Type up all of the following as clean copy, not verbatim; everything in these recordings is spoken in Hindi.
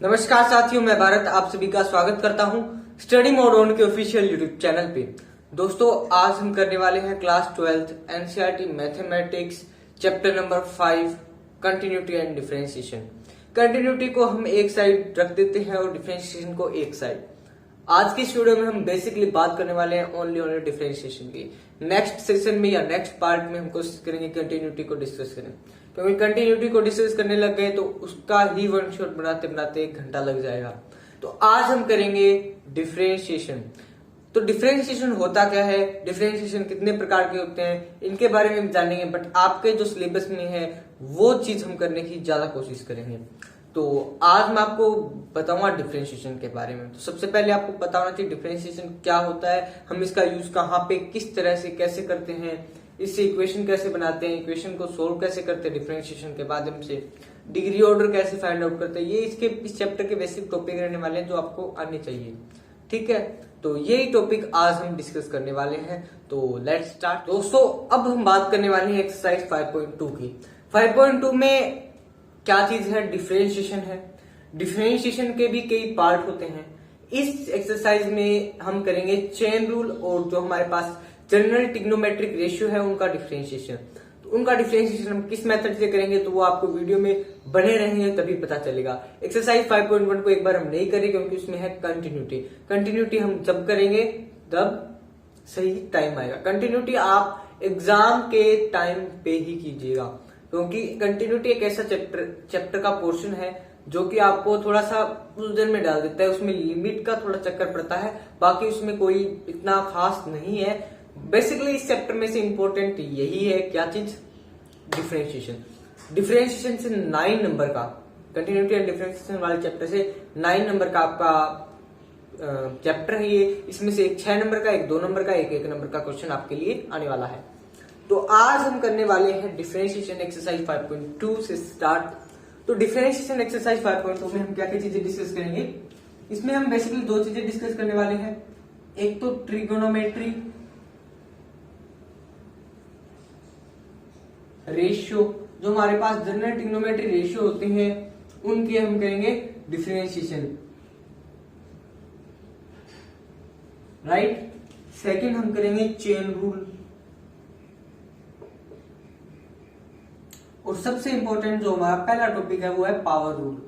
नमस्कार साथियों, मैं भारत आप सभी का स्वागत करता हूं स्टडी मोड ऑन के ऑफिशियल यूट्यूब चैनल पे। दोस्तों, आज हम करने वाले हैं class 12th NCERT mathematics chapter number 5 continuity and differentiation. Continuity को हम एक साइड रख देते हैं और डिफरेंशिएशन को एक साइड। आज की इस वीडियो में हम बेसिकली बात करने वाले हैं ओनली डिफरेंशिएशन की। नेक्स्ट सेशन में या नेक्स्ट पार्ट में हम कोशिश करेंगे कंटिन्यूटी को डिस्कस करें, क्योंकि कंटिन्यूटी को डिस्कस करने लग गए तो उसका ही वन शॉट बनाते बनाते 1 घंटा लग जाएगा। तो आज हम करेंगे डिफरेंशिएशन। तो डिफरेंशिएशन होता क्या है, डिफरेंशिएशन कितने प्रकार के होते हैं, इनके बारे में हम जानेंगे। बट आपके जो सिलेबस में है वो चीज हम करने की ज्यादा कोशिश करेंगे। तो आज मैं आपको बताऊंगा डिफरेंशिएशन के बारे में। तो सबसे पहले आपको पता होना चाहिए डिफरेंशिएशन क्या होता है, हम इसका यूज कहाँ पे किस तरह से कैसे करते हैं, इससे इक्वेशन कैसे बनाते हैं, इक्वेशन को सोल्व कैसे करते हैं डिफरेंशिएशन के माध्यम से, डिग्री ऑर्डर कैसे फाइंड आउट करते हैं। ये इस चैप्टर के बेसिक टॉपिक रहने वाले हैं जो आपको आने चाहिए। ठीक है, तो यही टॉपिक आज हम डिस्कस करने वाले हैं। तो लेट्स स्टार्ट। दोस्तों, अब हम बात करने वाले हैं एक्सरसाइज 5.2 की। 5.2 में क्या चीज है, डिफरेंशिएशन है। डिफरेंशिएशन के भी कई पार्ट होते हैं। इस एक्सरसाइज में हम करेंगे चेन रूल और जो हमारे पास जनरल ट्रिग्नोमेट्रिक रेशियो है उनका डिफरेंशिएशन। तो उनका डिफरेंशिएशन हम किस मेथड से करेंगे तो वो आपको वीडियो में बने रहेंगे तभी पता चलेगा। एक्सरसाइज 5.1 को एक बार हम नहीं करें क्योंकि उसमें है कंटिन्यूटी। कंटिन्यूटी हम जब करेंगे तब सही टाइम आएगा। कंटिन्यूटी आप एग्जाम के टाइम पे ही कीजिएगा, क्योंकि कंटिन्यूटी एक ऐसा चैप्टर का पोर्शन है जो कि आपको थोड़ा सा उलझन में डाल देता है। उसमें लिमिट का थोड़ा चक्कर पड़ता है, बाकी उसमें कोई इतना खास नहीं है। बेसिकली इस चैप्टर में से इंपॉर्टेंट यही है, क्या चीज, डिफरेंशिएशन। डिफरेंशिएशन से 9 नंबर का, कंटिन्यूटी एंड डिफरेंशिएशन वाले चैप्टर से 9 नंबर का आपका चैप्टर है ये। इसमें से एक 6 नंबर का, एक 2 नंबर का, एक 1 नंबर का क्वेश्चन आपके लिए आने वाला है। तो आज हम करने वाले हैं डिफरेंशिएशन एक्सरसाइज 5.2 से स्टार्ट। तो डिफरेंशिएशन एक्सरसाइज 5.2 में हम क्या क्या चीजें डिस्कस करेंगे, इसमें हम बेसिकली 2 चीजें डिस्कस करने वाले हैं। एक तो ट्रिगोनोमेट्री रेशियो, जो हमारे पास जनरल ट्रिग्नोमेट्री रेशियो होते हैं उनके हम करेंगे डिफरेंशिएशन, राइट। सेकंड हम करेंगे चेन रूल, और सबसे इंपॉर्टेंट जो हमारा पहला टॉपिक है वो है पावर रूल।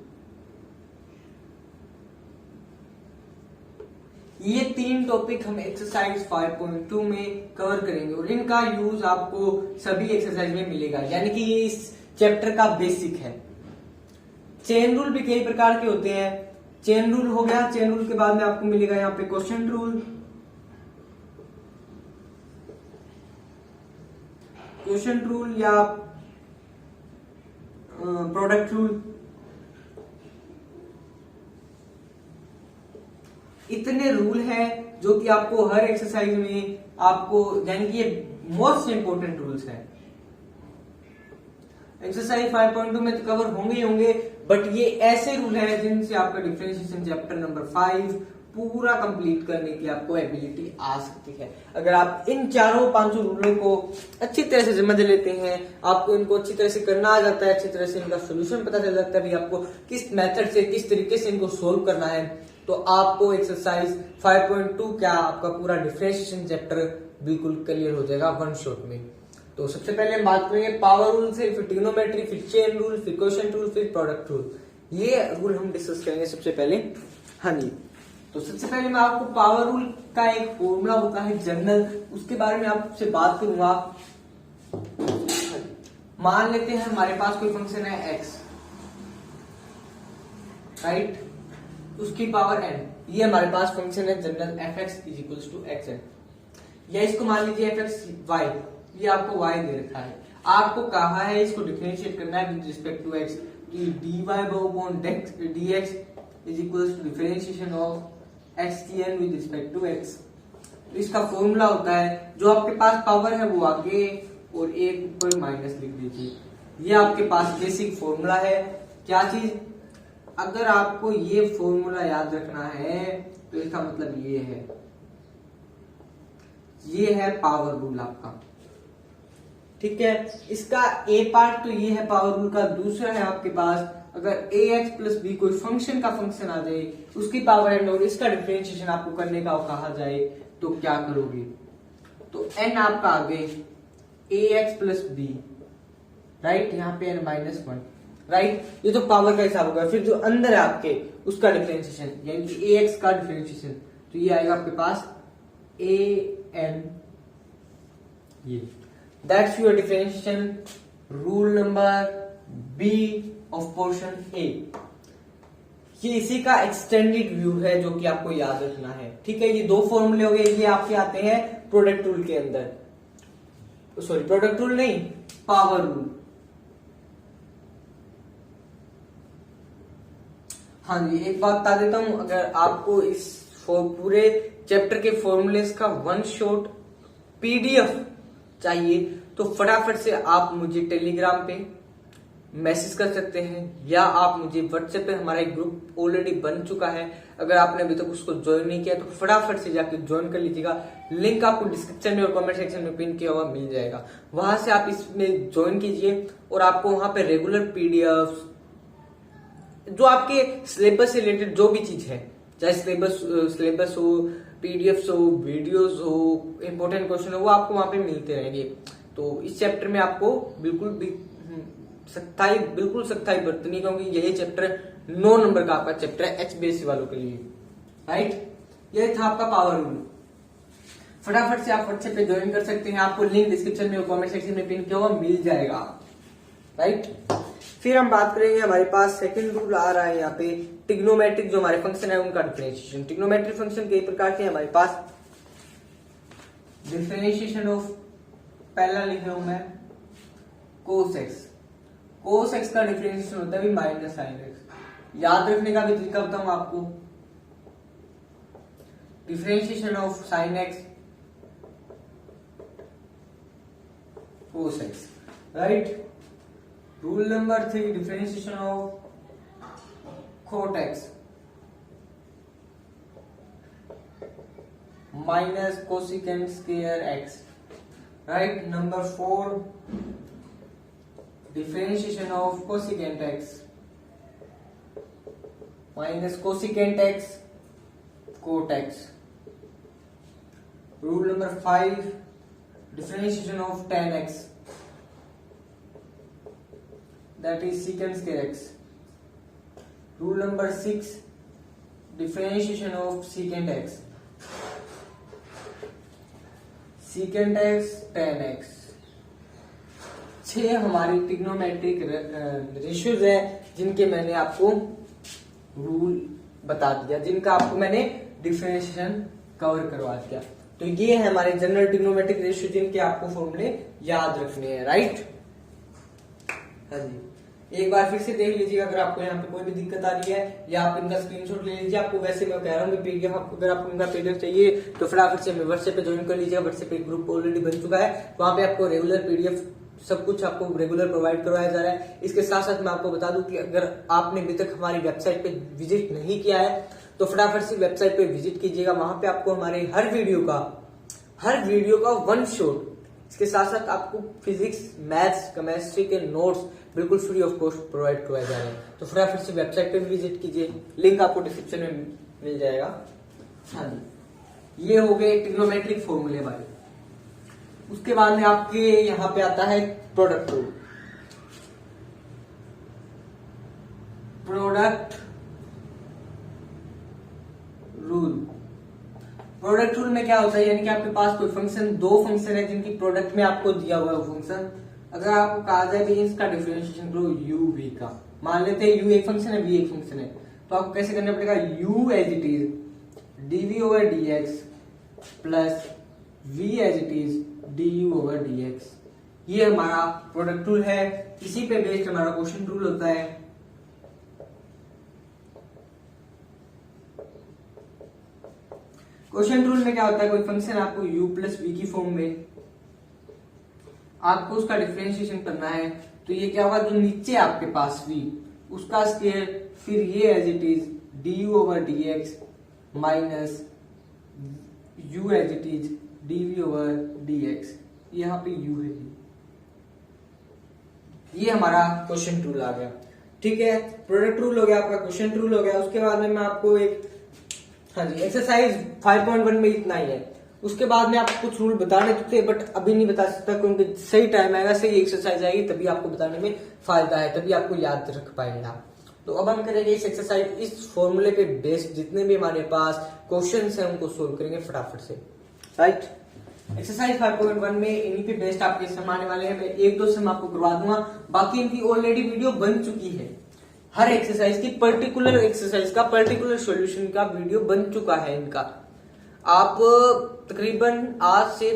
ये 3 टॉपिक हम एक्सरसाइज 5.2 में कवर करेंगे और इनका यूज आपको सभी एक्सरसाइज में मिलेगा, यानी कि ये इस चैप्टर का बेसिक है। चेन रूल भी कई प्रकार के होते हैं। चेन रूल हो गया, चेन रूल के बाद में आपको मिलेगा यहाँ पे क्वोशंट रूल, क्वोशंट रूल या प्रोडक्ट रूल। इतने रूल हैं जो कि आपको हर एक्सरसाइज में आपको, यानी कि ये मोस्ट इंपोर्टेंट रूल्स हैं। एक्सरसाइज 5.2 में तो कवर होंगे ही होंगे, बट ये ऐसे रूल हैं जिनसे आपका डिफरेंशिएशन चैप्टर नंबर 5 पूरा कंप्लीट करने की आपको एबिलिटी आ सकती है। अगर आप इन 4-5 रूलों को अच्छी तरह से समझ लेते हैं, आपको इनको अच्छी तरह से करना आ जाता है, अच्छी तरह से इनका सोल्यूशन पता चल जाता है भी आपको किस मेथड से किस तरीके से इनको सोल्व करना है, तो आपको एक्सरसाइज 5.2 क्या आपका पूरा डिफरेंशिएशन चैप्टर बिल्कुल क्लियर हो जाएगा 1 शॉट में। तो सबसे पहले हम बात करेंगे पावर रूल से, फिर ट्रिग्नोमेट्री, फिर चेन रूल, फिर क्वोशंट रूल, फिर प्रोडक्ट रूल। ये रूल हम डिस्कस करेंगे सबसे पहले। हाँ जी, तो सबसे पहले मैं आपको पावर रूल का एक फॉर्मूला होता है जनरल, उसके बारे में आपसे बात करूंगा। मान लेते हैं हमारे पास कोई फंक्शन है x, राइट, उसकी पावर n। ये हमारे पास फंक्शन है general fx is equals to xn, या इसको मान लीजिए fx y, ये आपको y दे रखा है। आपको कहा है इसको डिफरेंशिएट करना है with respect to x, dy upon dx is equals to differentiation of xn with respect to x। तो इसका फॉर्मूला होता है, जो आपके पास पावर है वो आगे और एक ऊपर माइनस लिख दीजिए। ये आपके पास बेसिक फॉर्मूला है। क्या चीज, अगर आपको ये फॉर्मूला याद रखना है तो इसका मतलब ये है पावर रूल आपका। ठीक है, इसका ए पार्ट तो ये है पावर रूल का, दूसरा है आपके पास अगर ए एक्स प्लस बी कोई फंक्शन का फंक्शन आ जाए, उसकी पावर एन और इसका डिफरेंशिएशन आपको करने का कहा जाए तो क्या करोगे? तो एन आपका आगे ए एक्स प्लस बी, राइट, यहाँ पे एन माइनस वन, राइट, ये तो पावर का हिसाब होगा। फिर जो अंदर है आपके उसका डिफरेंशिएशन यानी कि ए एक्स का डिफरेंशिएशन, तो ये आएगा आपके पास ए एन, ये that's your differentiation rule number B of portion A. ये इसी का एक्सटेंडेड व्यू है जो कि आपको याद रखना है, ठीक है। ये दो फॉर्मूले हो गए, ये आपके आते हैं प्रोडक्ट रूल के अंदर, सॉरी प्रोडक्ट रूल नहीं, पावर रूल। हाँ जी, एक बात बता देता हूं, अगर आपको इस पूरे चैप्टर के फॉर्मूलेस का वन शॉट पीडीएफ चाहिए तो फटाफट से आप मुझे टेलीग्राम पे मैसेज कर सकते हैं, या आप मुझे व्हाट्सएप पे, हमारा एक ग्रुप ऑलरेडी बन चुका है, अगर आपने अभी तक उसको ज्वाइन नहीं किया तो फटाफट से जाके ज्वाइन कर लीजिएगा। लिंक आपको डिस्क्रिप्शन में और कमेंट सेक्शन में पिन किया हुआ मिल जाएगा, वहां से आप इसमें ज्वाइन कीजिए और आपको वहां पे रेगुलर पीडीएफ, जो आपके सिलेबस से रिलेटेड जो भी चीज है, चाहे सिलेबस हो, पीडीएफ हो, वीडियोस हो, इंपॉर्टेंट क्वेश्चन हो, वो आपको वहां पे मिलते रहेंगे। तो इस चैप्टर में आपको बिल्कुल सख्ताई बरतनी, क्योंकि यही चैप्टर 9 नंबर का आपका चैप्टर है एचबीएससी वालों के लिए, राइट। यही था आपका पावर रूल। फटाफट से आप व्हाट्सएप पे ज्वाइन कर सकते हैं, आपको लिंक डिस्क्रिप्शन में और कमेंट सेक्शन में पिन किया हुआ मिल जाएगा, राइट। फिर हम बात करेंगे, हमारे पास सेकंड रूल आ रहा है यहाँ पे, ट्रिग्नोमेट्रिक जो हमारे फंक्शन है उनका डिफरेंशिएशन। ट्रिग्नोमेट्रिक फंक्शन कई प्रकार के हैं हमारे पास। डिफरेंशिएशन ऑफ, पहला लिख रहा हूं मैं, कोस एक्स। कोस एक्स का डिफरेंशिएशन होता है माइनस साइन एक्स। याद रखने का भी तरीका बताऊं आपको, differentiation of sine x cos x, right. Rule number 3, differentiation of cot x minus cosecant square x, right. Number 4, differentiation of cosecant x minus cosecant x cot x. Rule number 5, differentiation of tan x that is secant square x. Rule number 6, differentiation of secant x tan x। 6 हमारी ट्रिग्नोमेट्रिक रेशियोज है जिनके मैंने आपको रूल बता दिया, जिनका आपको मैंने डिफरेंशिएशन कवर करवा दिया। तो ये है हमारे जनरल ट्रिग्नोमेट्रिक रेशियो जिनके आपको फॉर्मूले याद रखने हैं, राइट। हाँ जी, एक बार फिर से देख लीजिएगा, अगर आपको यहाँ पे कोई भी दिक्कत आ रही है या आप इनका स्क्रीनशॉट ले लीजिए। आपको वैसे मैं कह रहा हूँ पीडीएफ, आपको अगर आपको इनका पीडीएफ चाहिए तो फटाफट से व्हाट्सएप पे ज्वाइन कर लीजिएगा। व्हाट्सएप पे ग्रुप ऑलरेडी बन चुका है, वहां पे आपको रेगुलर पीडीएफ सब कुछ आपको रेगुलर प्रोवाइड करवाया जा रहा है। इसके साथ साथ मैं आपको बता दूं कि अगर आपने अभी तक हमारी वेबसाइट पे विजिट नहीं किया है तो फटाफट से वेबसाइट पे विजिट कीजिएगा। वहां पे आपको हमारे हर वीडियो का वन शॉट, इसके साथ साथ आपको फिजिक्स, मैथ्स, केमिस्ट्री के नोट्स बिल्कुल फ्री ऑफ कॉस्ट प्रोवाइड करवाए जा रहे हैं। तो फटाफट से वेबसाइट पे विजिट कीजिए, लिंक आपको डिस्क्रिप्शन में मिल जाएगा। हाँ जी, ये हो गए ट्रिग्नोमेट्रिक फॉर्मूले वाले। उसके बाद में आपके यहाँ पे आता है प्रोडक्ट रूल। प्रोडक्ट रूल में क्या होता है, यानी कि आपके पास कोई फंक्शन, दो फंक्शन है जिनकी प्रोडक्ट में आपको दिया हुआ है फंक्शन। अगर आपको कहा जाए भी इसका डिफरेंशिएशन करो u v का, मान लेते हैं u एक फंक्शन है, v एक फंक्शन है, तो आपको कैसे करना पड़ेगा, u as it is dv over dx plus v as it is du over dx। ये हमारा प्रोडक्ट रूल है, इसी पे बेस्ड हमारा क्वेश्चन रूल होता है। क्वेश्चन रूल में क्या होता है, कोई फंक्शन आपको u प्लस वी की फॉर्म में, आपको उसका डिफरेंशिएशन करना है। तो ये क्या होगा, जो नीचे आपके पास v उसका स्क्वायर, फिर ये as it is du over dx minus u as it is dv over dx। यहाँ पे u है, ये हमारा क्वेश्चन रूल आ गया। ठीक है, प्रोडक्ट रूल हो गया, आपका क्वेश्चन रूल हो गया। उसके बाद में मैं आपको एक, हाँ जी, एक्सरसाइज 5.1 में इतना ही है। उसके बाद में आपको कुछ रूल बताने थे बट अभी नहीं बता सकता, क्योंकि सही टाइम आएगा, सही एक्सरसाइज आएगी, तभी आपको बताने में फायदा है, तभी आपको याद रख पाएंगे। तो अब हम करेंगे इस एक्सरसाइज, इस फॉर्मूले पे बेस्ड जितने भी हमारे पास क्वेश्चंस हैं उनको सोल्व करेंगे फटाफट से, राइट। एक्सरसाइज 5.1 में इन्हीं पे बेस्ड आपके सम आने वाले हैं। मैं एक दो सम आपको करवा दूंगा, बाकी इनकी ऑलरेडी वीडियो बन चुकी है। हर एक्सरसाइज की पर्टिकुलर एक्सरसाइज का पर्टिकुलर सॉल्यूशन का वीडियो बन चुका है इनका। आप तकरीबन आज से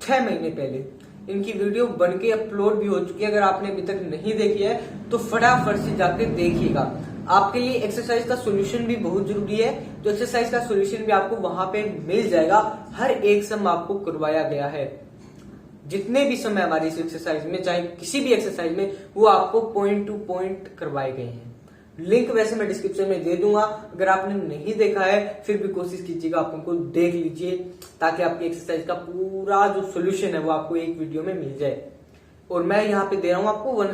6 महीने पहले इनकी वीडियो बन के अपलोड भी हो चुकी है। अगर आपने अभी तक नहीं देखी है तो फटाफट से जाके देखिएगा। आपके लिए एक्सरसाइज का सॉल्यूशन भी बहुत जरूरी है, तो एक्सरसाइज का सॉल्यूशन भी आपको वहां पे मिल जाएगा। हर एक सम आपको करवाया गया है, जितने भी समय हमारी इस एक्सरसाइज में, चाहे किसी भी एक्सरसाइज में, वो आपको पॉइंट टू पॉइंट करवाए गए हैं। लिंक वैसे मैं डिस्क्रिप्शन में दे दूंगा, अगर आपने नहीं देखा है फिर भी कोशिश कीजिएगा, आप उनको देख लीजिए, ताकि आपकी एक्सरसाइज का पूरा जो सोल्यूशन है वो आपको एक वीडियो में मिल जाए। और मैं यहाँ पे दे रहा हूँ आपको वन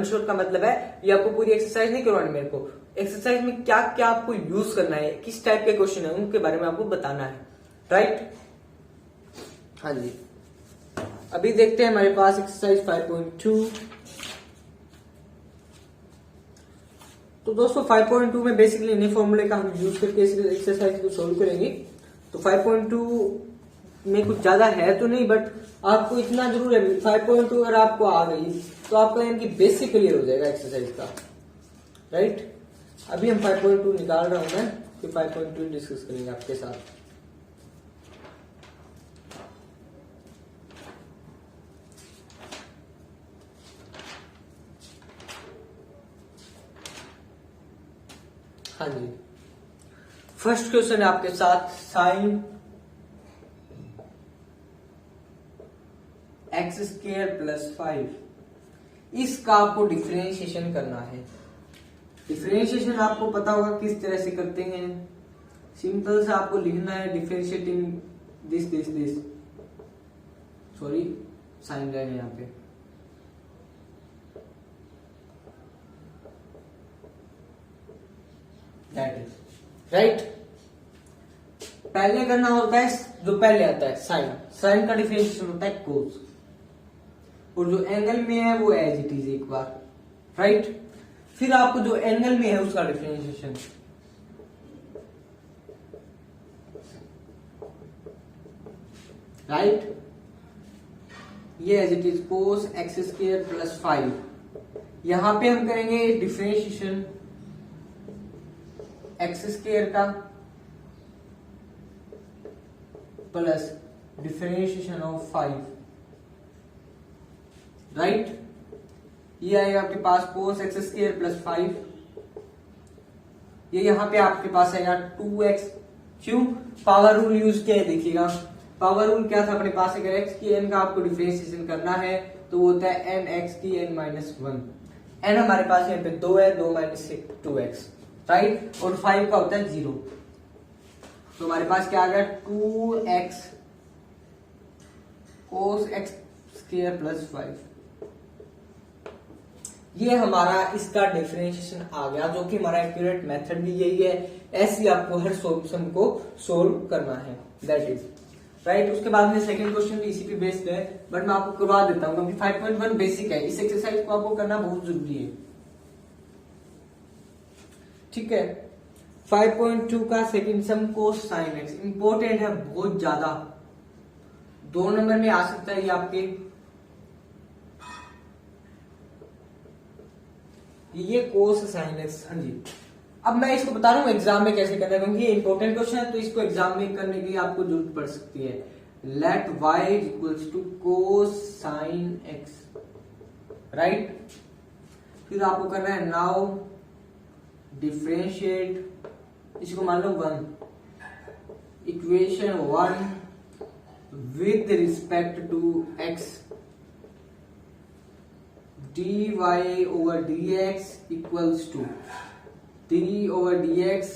शॉट का मतलब है ये आपको पूरी एक्सरसाइज नहीं करवानी, मेरे को एक्सरसाइज में क्या क्या आपको यूज करना है, किस टाइप के क्वेश्चन है उनके बारे में आपको बताना है, राइट। हाँ जी, अभी देखते हैं हमारे पास एक्सरसाइज 5.2। तो दोस्तों 5.2 में बेसिकली इन्हीं फॉर्मूले का हम यूज करके इस एक्सरसाइज को सोल्व करेंगे। तो 5.2 में कुछ ज्यादा है तो नहीं, बट आपको इतना जरूर है, 5.2 अगर आपको आ गई तो आपका इनकी बेसिक क्लियर हो जाएगा एक्सरसाइज का, राइट। अभी हम 5.2 निकाल रहा हूं मैं, फिर 5.2 डिस्कस करेंगे आपके साथ। हाँ जी, फर्स्ट क्वेश्चन है आपके साथ, साइन एक्स स्क्वायर प्लस 5, इसका आपको डिफरेंशिएशन करना है। डिफरेंशिएशन आपको पता होगा किस तरह से करते हैं, सिंपल सा आपको लिखना है डिफरेंशिएटिंग दिस, सॉरी साइन रहेगा यहाँ पे, दैट इज राइट। पहले करना होता है जो पहले आता है साइन का डिफरेंशिएशन होता है कोस, और जो एंगल में है वो एज इट इज एक बार, राइट। फिर आपको जो एंगल में है उसका डिफरेंशिएशन, राइट। ये as it is cos x square plus 5। यहां पे हम करेंगे डिफरेंशिएशन एक्स स्क्वायर का प्लस डिफरेंशिएशन ऑफ 5, राइट। ये आएगा आपके पास कोस एक्स स्क्वायर प्लस 5। ये यहां पे आपके पास आएगा 2x, क्यों, पावर रूल यूज किया है, देखिएगा पावर रूल क्या था अपने पास, अगर x की n का आपको डिफरेंशिएशन करना है तो वो होता है n x की n माइनस 1। n हमारे पास यहाँ पे 2 है, 2 माइनस 2x, राइट। और 5 का होता है 0, तो हमारे पास क्या आ गया 2x कोस एक्स स्क्वायर प्लस 5। ये हमारा इसका डिफरेंशिएशन आ गया, जो कि हमारा एक्यूरेट मेथड भी यही है। ऐसे आपको हर सॉल्यूशन को सोल्व करना है, दैट इज राइट। उसके बाद में सेकंड क्वेश्चन भी इसी पे बेस्ड है, बट मैं आपको करवा देता हूं क्योंकि 5.1 बेसिक है, इस एक्सरसाइज को आपको करना बहुत जरूरी है, ठीक है। 5.2 का सेकंड सम कोस साइन एक्स इंपॉर्टेंट है बहुत ज्यादा, 2 नंबर में आ सकता है ये आपके, ये कोस साइन एक्स। हाँ जी, अब मैं इसको बता रहा हूँ एग्जाम में कैसे करना है, क्योंकि ये इंपॉर्टेंट क्वेश्चन है, तो इसको एग्जाम में करने के लिए आपको जरूरत पड़ सकती है। Let y equals to cos sine x, right. फिर आपको करना है नाउ डिफरेंशिएट, इसको मान लो 1, equation 1 with respect to x, dy over dx equals to 3 over dx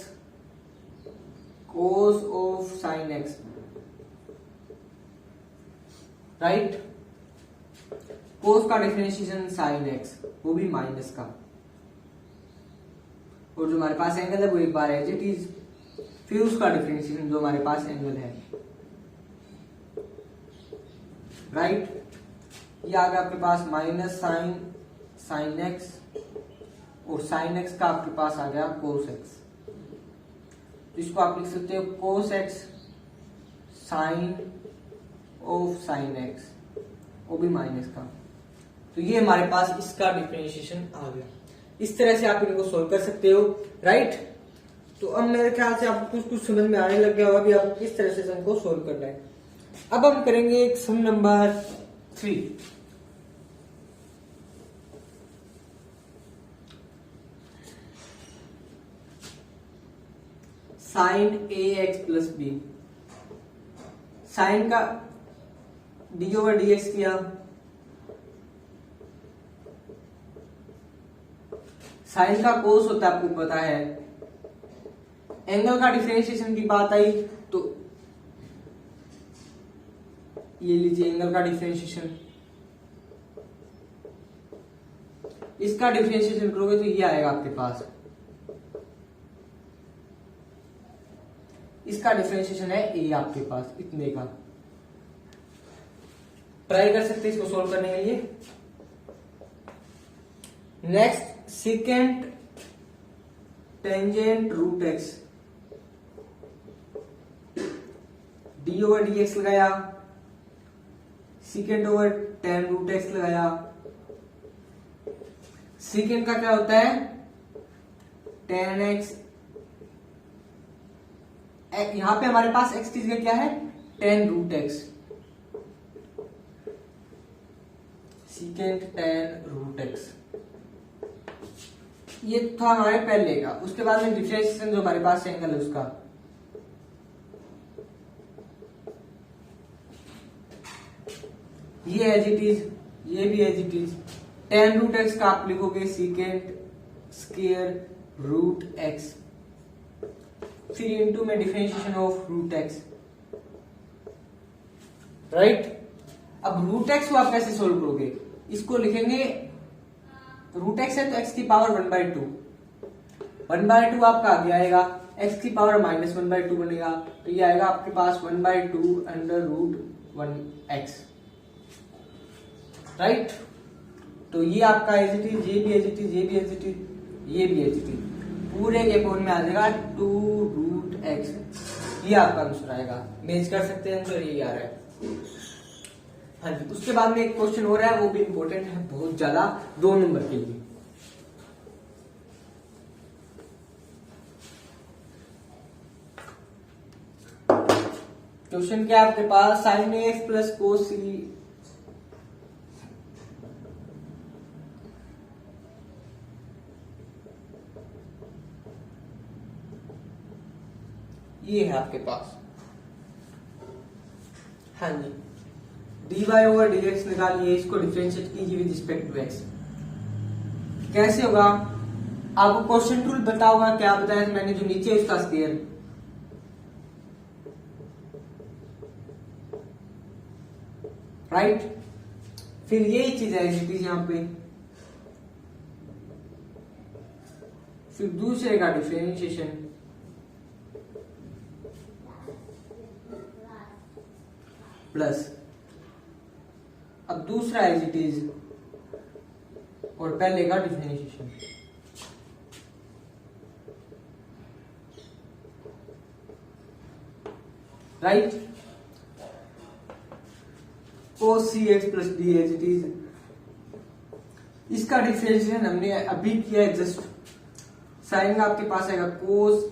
cos of sin x, right. cos का डिफरेंशिएशन sin x, वो भी माइनस का, और जो हमारे पास एंगल है वो एक बार एज इट इज, फिर उसका डिफरेंशिएशन जो हमारे पास एंगल है, राइट। ये आ गया आपके पास माइनस साइन एक्स, और साइन एक्स का आपके पास आ गया कोस एक्स। तो इसको आप लिख सकते हो cos x sine of sine x, वो भी माइनस का। तो ये हमारे पास इसका डिफरेंशिएशन आ गया। इस तरह से आप इनको सोल्व कर सकते हो, राइट। तो अब मेरे ख्याल से आपको कुछ कुछ समझ में आने लग गया होगा भी आपको किस तरह से सम को सोल्व करना है। अब हम करेंगे एक सम नंबर 3। साइन ए एक्स प्लस बी, साइन का डी ओवर डी एक्स किया, साइन का कोस होता है आपको पता है, एंगल का डिफरेंशिएशन की बात आई तो ये लीजिए एंगल का डिफरेंशिएशन, इसका डिफरेंशिएशन करोगे तो ये आएगा आपके पास, इसका डिफरेंशिएशन है ए आपके पास इतने का। ट्राई कर सकते हैं इसको सोल्व करने के लिए। Next second tangent root x, d over d x लगाया, second over tan root x लगाया। सेकेंड का क्या होता है टेन एक्स, यहां पे हमारे पास एक्स की जगह क्या है tan root x, second tan root x, ये था हमारे पहले का। उसके बाद में डिफरेंशिएशन जो हमारे पास एंगल है उसका, ये एज इट इज, ये भी as it is. Tan root x का आप लिखोगे सेकेंड स्क्वायर रूट एक्स, फिर इनटू में differentiation of root x, right. अब रूट एक्स को आप कैसे सोल्व करोगे, इसको लिखेंगे रूट एक्स है तो एक्स की पावर 1/2, 1/2 आपका आगे आएगा, एक्स की पावर -1/2 बनेगा, तो ये आएगा आपके पास 1/2 अंडर रूट 1x, राइट। तो ये आपका एज इट इज, ये भी एज इट इज, ये भी एज इट इज, ये भी एज इट इज, पूरे के पूरे में आ जाएगा 2 रूट एक्स, ये आपका आंसर आएगा। मेज कर सकते हैं आंसर यही आ रहा है। हाँ जी, उसके बाद में एक क्वेश्चन हो रहा है, वो भी इंपॉर्टेंट है बहुत ज्यादा, 2 नंबर के लिए। क्वेश्चन क्या है आपके पास, साइन ए एक्स प्लस कोस सी, ये है आपके पास। हाँ जी, dy ओवर dx निकालिए, इसको डिफरेंशिएट कीजिए विद रिस्पेक्ट टू x। कैसे होगा, आपको क्वेश्चन टूल पता होगा, क्या बताया था मैंने, जो नीचे उसका स्क्वायर, राइट। फिर यही चीज है यहां पे, फिर दूसरे का डिफरेंशिएशन, प्लस अब दूसरा एज इट इज, और पहले का differentiation, right. cos cx plus D as it is, इसका डिफरेंशिएशन हमने अभी किया है जस्ट। साइन का आपके पास आएगा कोस,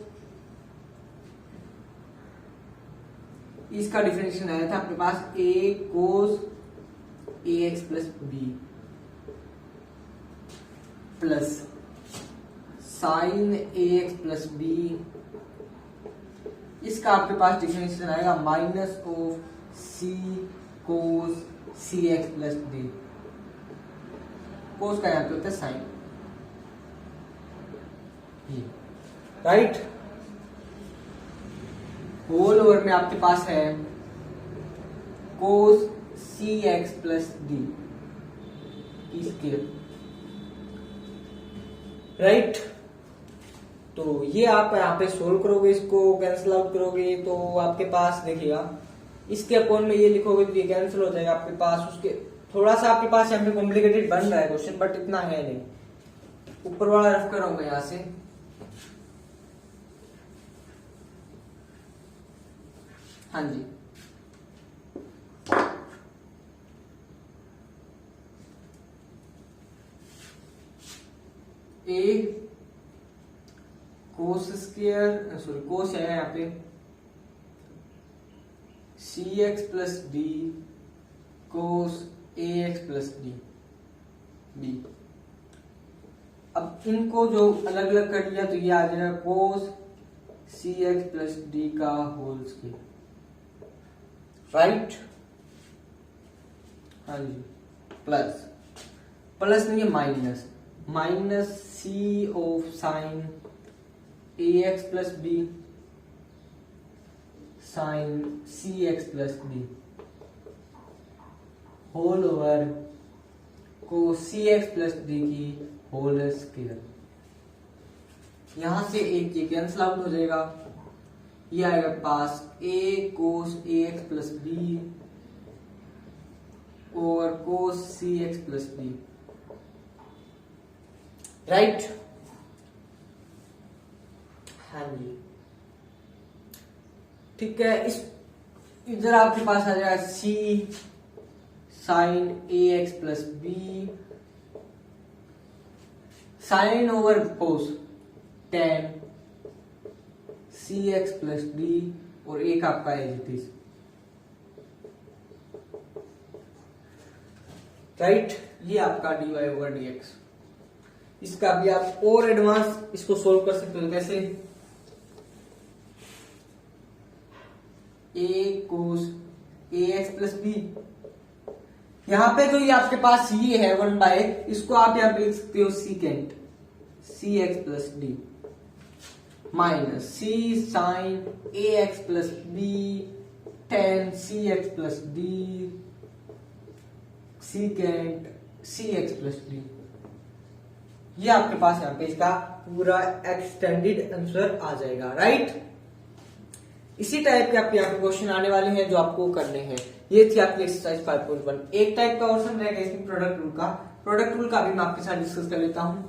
इसका डिफरेंशिएशन आया था आपके पास a cos A x plus b, plus sine A x plus b, इसका आपके पास डिफरेंशिएशन आएगा minus of c cos C x plus d, cos का यहाँ पे होता है साइन, राइट। होल ओवर में आपके पास है कोस सी x plus d square, right. तो ये आप यहाँ पे सोल्व करोगे, इसको कैंसिल आउट करोगे तो आपके पास देखिएगा इसके अकाउंट में ये लिखोगे तो ये कैंसिल हो जाएगा आपके पास। उसके थोड़ा सा आपके पास यहाँ पे कॉम्प्लिकेटेड बन रहा है क्वेश्चन, बट इतना है नहीं। ऊपर वाला रफ करूंगा यहाँ से, हाँ जी। ए कोस स्क्वायर, सॉरी कोस है यहाँ पे, सी एक्स प्लस डी कोस ए एक्स प्लस डी। अब इनको जो अलग अलग कर लिया तो ये आ जाएगा कोस सी एक्स प्लस डी का होल स्क्वायर, राइट। हाँ जी, प्लस प्लस नहीं है minus, minus C of sine A x plus B sine C x plus D whole over cos C x plus D की होल स्क्वायर। यहां से एक ये कैंसिल आउट हो जाएगा, ये आएगा पास ए कोस ए एक्स प्लस बी और कोस सी एक्स प्लस डी, राइट। हाँ जी, ठीक है। इस इधर आपके पास आ जाएगा सी साइन ए x plus B sine over cos tan c x plus d और एक आपका एज इट, राइट। ये आपका dy ओवर dx। इसका भी आप और एडवांस इसको सोल्व कर सकते हो, कैसे a cos A x plus B, यहां पे जो ये आपके पास ये है 1/, इसको आप यहां पे लिख सकते हो सीकेंट सी एक्स प्लस डी माइनस सी साइन ए x plus B ten c x plus D secant सी एक्स प्लस डी। ये आपके पास यहाँ पे इसका पूरा एक्सटेंडेड आंसर आ जाएगा, राइट। इसी टाइप के आपके यहाँ पे क्वेश्चन आने वाले हैं जो आपको करने हैं। ये थी आपकी एक्सरसाइज 5.1। एक टाइप का क्वेश्चन रहेगा इसमें प्रोडक्ट रूल का। प्रोडक्ट रूल का भी मैं आपके साथ डिस्कस कर लेता हूं।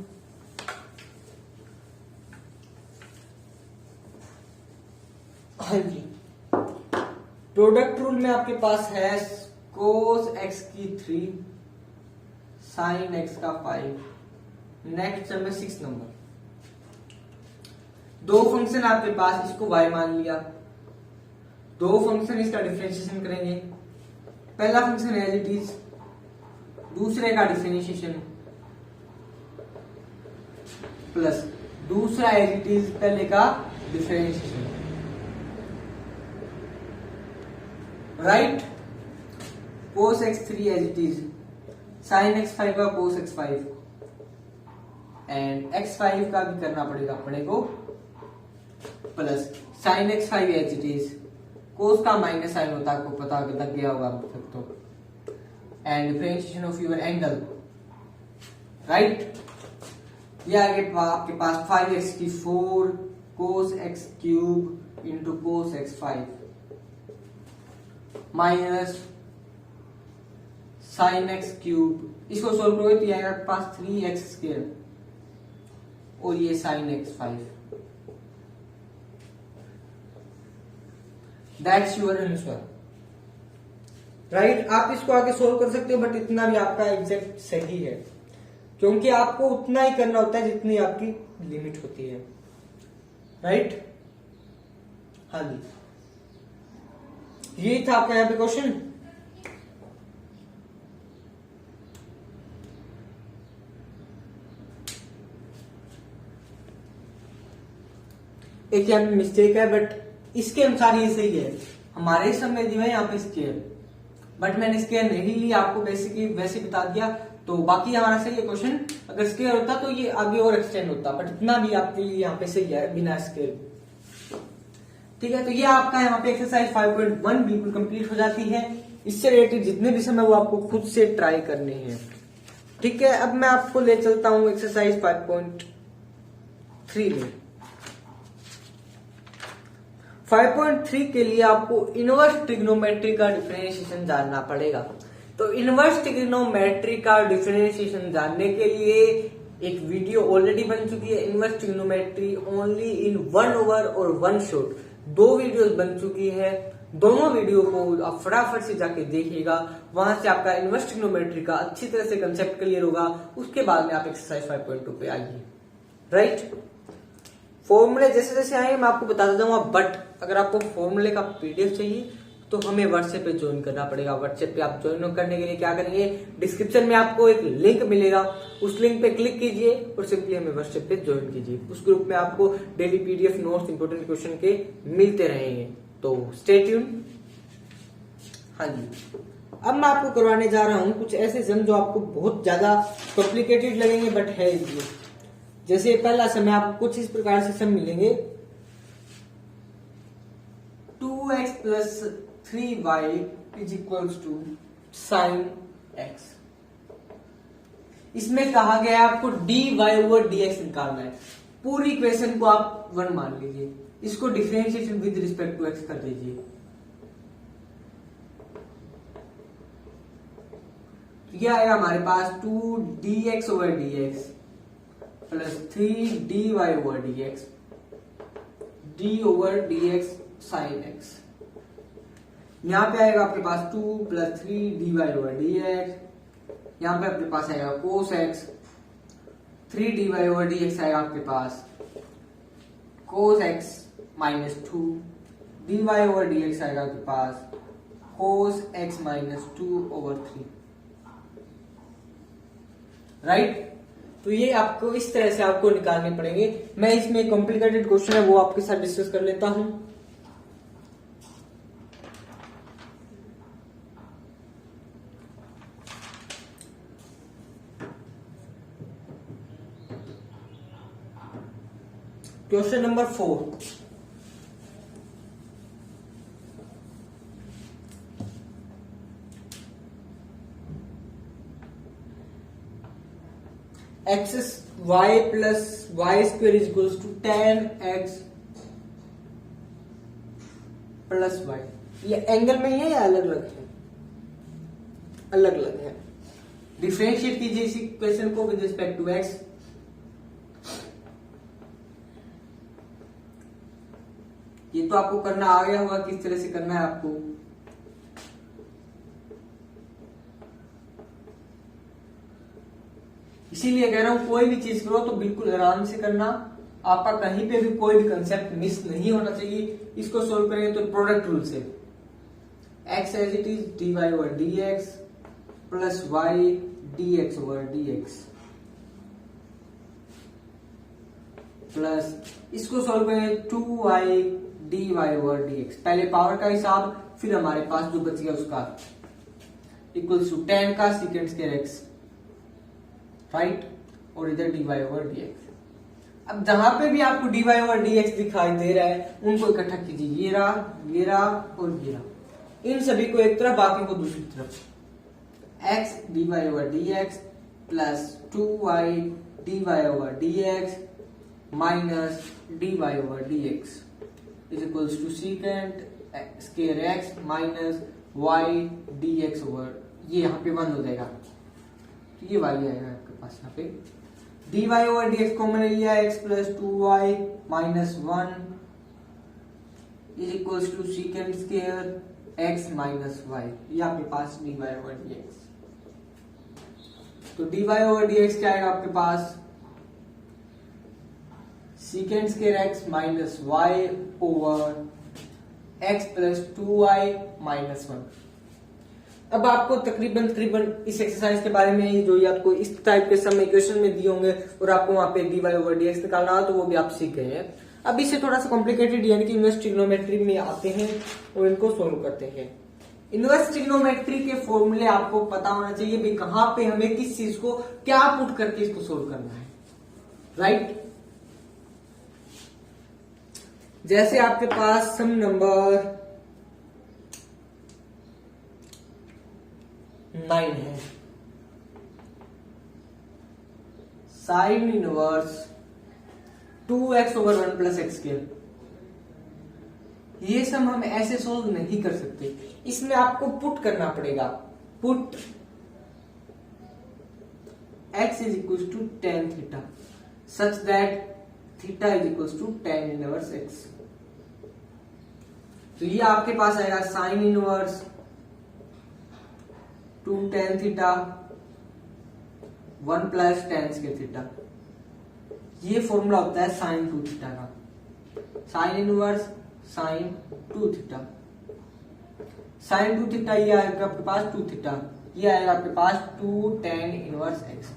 हाँ जी, प्रोडक्ट रूल में आपके पास है कोस एक्स की 3 साइन एक्स का 5। नेक्स्ट नंबर 6 नंबर, दो फंक्शन आपके पास, इसको y मान लिया, दो फंक्शन इसका डिफरेंशिएशन करेंगे। पहला फंक्शन एज इट इज, दूसरे का डिफरेंशिएशन प्लस दूसरा एज इट इज पहले का differentiation, right. Cos x3 as it is, sine x5 का कोस x5 एंड x5 का भी करना पड़ेगा अपने को, plus sine x5 as it is, cos का माइनस साइन होता है, आपको पता लग गया होगा अब तक तो, and differentiation of your angle, right. ये आगे आपके पास 5x की 4 cos x cube into cos x5 minus sine x cube, इसको सोल्व करोगे तो ये आएगा आपके पास 3x स्क्वायर और ये sine x5। That's your answer, right. आप इसको आगे सोल्व कर सकते हो, बट इतना भी आपका एग्जैक्ट सही है, क्योंकि आपको उतना ही करना होता है जितनी आपकी लिमिट होती है, राइट। हाँ जी, ये था आपका यहाँ पे क्वेश्चन। एक यहाँ पे मिस्टेक है, बट इसके अनुसार ये सही है। हमारे समय जो है यहाँ पे स्केयर, बट मैंने स्केयर नहीं ली, आपको बेसिकली वैसे बता दिया, तो बाकी हमारा सही है क्वेश्चन। अगर स्केयर होता तो ये आगे और एक्सटेंड होता, बट इतना भी आपके लिए यहाँ पे सही है बिना स्केयर, ठीक है। तो ये आपका यहाँ पे एक्सरसाइज 5.1 बिल्कुल कंप्लीट हो जाती है। इससे रिलेटेड जितने भी समय वो आपको खुद से ट्राई करने हैं, ठीक है। अब मैं आपको ले चलता हूं एक्सरसाइज 5.3 में। 5.3 के लिए आपको इनवर्स ट्रिग्नोमेट्री का डिफरेंशिएशन जानना पड़ेगा। तो इनवर्स ट्रिग्नोमेट्री का डिफरेंशिएशन जानने के लिए एक वीडियो ऑलरेडी बन चुकी है, inverse trigonometry only in 1 over और 1 शॉट। 2 वीडियोस बन चुकी है, दोनों वीडियो को आप फटाफट से जाके देखिएगा, वहां से आपका इनवर्स ट्रिग्नोमेट्री का अच्छी तरह से कंसेप्ट क्लियर होगा। उसके बाद में आप एक्सरसाइज 5.2 पे आइए। राइट, फॉर्मूले जैसे जैसे आए मैं आपको बताता जाऊंगा, बट अगर आपको फॉर्मूले का पीडीएफ चाहिए तो हमें व्हाट्सएप पे ज्वाइन करना पड़ेगा। व्हाट्सएप पे आप ज्वाइन करने के लिए क्या करेंगे, डिस्क्रिप्शन में आपको एक लिंक मिलेगा, उस लिंक पे क्लिक कीजिए और सिंपली हमें व्हाट्सएप पे ज्वाइन कीजिए। उस ग्रुप में आपको daily PDF notes, important question के मिलते रहेंगे। तो स्टे ट्यून। हाँ जी, अब मैं आपको करवाने जा रहा हूं कुछ ऐसे सम जो आपको बहुत ज्यादा कॉम्प्लिकेटेड लगेंगे बट है इजी। जैसे पहला सम आपको कुछ इस प्रकार से सम मिलेंगे, 2x plus 3y is equals to sine x। इसमें कहा गया है आपको dy ओवर dx निकालना है। पूरी इक्वेशन को आप 1 मान लीजिए, इसको differentiation with respect to x कर दीजिए। तो यह आएगा हमारे पास 2dx over dx plus 3dy over dx, d over dx sine x। यहां पे आएगा आपके पास 2 प्लस 3dy ओवर dx, यहां पे आपके पास आएगा cos x, 3dy over dx आएगा आपके पास cos x minus 2, dy over dx आएगा आपके पास cos x minus 2 over 3। Right, तो ये आपको इस तरह से आपको निकालने पड़ेंगे। मैं इसमें कॉम्प्लिकेटेड क्वेश्चन है वो आपके साथ डिस्कस कर लेता हूं। Question number 4, x y plus y square is equals to 10x plus y. ये एंगल में ही है या अलग अलग है? अलग अलग है। डिफरेंशिएट कीजिए इस इक्वेशन को विद रिस्पेक्ट टू x। ये तो आपको करना आ गया होगा, किस तरह से करना है आपको। इसीलिए कह रहा हूं कोई भी चीज करो तो बिल्कुल आराम से करना, आपका कहीं पे भी कोई भी कंसेप्ट मिस नहीं होना चाहिए। इसको सोल्व करेंगे तो प्रोडक्ट रूल से x as it is dy over dx plus y dx over dx plus इसको सोल्व करेंगे 2y dy ओवर dx। पहले पावर का हिसाब, फिर हमारे पास जो बच गया उसका इक्वल्स टू 10 का सेकेंड स्क्वायर x, राइट, और इधर dy ओवर dx। अब जहां पे भी आपको dy ओवर dx दिखाई दे रहा है उनको इकट्ठा कीजिए, ये रहा और ये रहा, इन सभी को एक तरफ बाकी को दूसरी तरफ। x dy over dx plus 2y dy over dx minus dy over dx is equals to secant square x minus y dx over, ये यहाँ पे 1 हो जाएगा, तो ये y आएगा आपके पास यहाँ पे। dy ओवर dx कॉमन ले लिया, x plus 2y minus 1 is equals to secant square x minus y, ये आपके पास dy ओवर dx। तो dy ओवर dx क्या आएगा आपके पास, secant square x minus y over x plus 2y minus 1। अब आपको तकरीबन इस एक्सरसाइज के बारे में जो ये आपको इस टाइप के सम इक्वेशन में दिए होंगे और आपको वहां पे dy ओवर dx निकालना हो तो वो भी आप सीख गए हैं। अब इसे थोड़ा सा कॉम्प्लिकेटेड यानी कि इनवर्स ट्रिग्नोमेट्री में आते हैं और इनको सोल्व करते हैं। इनवर्स ट्रिग्नोमेट्री के फॉर्मूले आपको पता होना चाहिए भी कहां पे हमें किस चीज को क्या पुट करके इसको सोल्व करना है, राइट। जैसे आपके पास सम नंबर 9 है, sine inverse 2x over 1 plus x square. ये सम हम ऐसे सोल्व नहीं कर सकते, इसमें आपको पुट करना पड़ेगा। Put x is equal to tan theta such that theta is equal to tan inverse x। तो ये आपके पास आएगा sine inverse 2 tan theta 1 plus tan square theta. ये फॉर्मूला होता है साइन 2 थीटा का, sine inverse sine 2 theta. Sine 2 theta ये आएगा आपके पास 2 थीटा, ये आएगा आपके पास 2 tan इनवर्स x।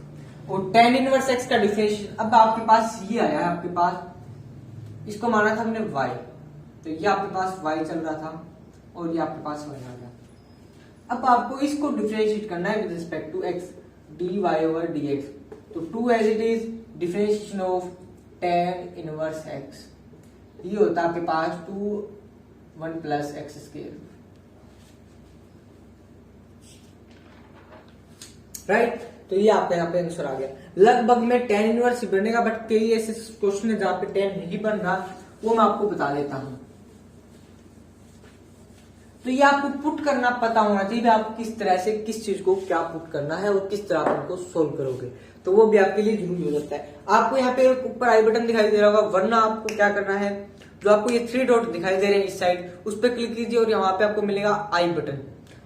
और tan इनवर्स x का डिफरेंशिएशन अब आपके पास ये आया है, आपके पास इसको माना था हमने y, तो ये आपके पास y चल रहा था और ये आपके पास y आ गया। अब आपको इसको डिफरेंशिएट करना है with respect to x, dy over dx। तो 2 as it is differentiation of tan inverse x, ये होता है आपके पास 2 1 प्लस एक्स स्क्वायर, राइट। तो ये आपका यहाँ पे आंसर आ गया। लगभग में tan इनवर्स बनेगा, बट कई ऐसे क्वेश्चन है जहां पे tan नहीं बन रहा, वो मैं आपको बता देता हूं। तो ये आपको पुट करना पता होना चाहिए, आप किस तरह से किस चीज को क्या पुट करना है और किस तरह आप उनको सोल्व करोगे, तो वो भी आपके लिए जरूरी हो जाता है। आपको यहाँ पे ऊपर आई बटन दिखाई दे रहा होगा, वरना आपको क्या करना है, जो आपको ये 3 डॉट दिखाई दे रहे हैं इस साइड, उस पर क्लिक कीजिए और यहाँ पे आपको मिलेगा आई बटन।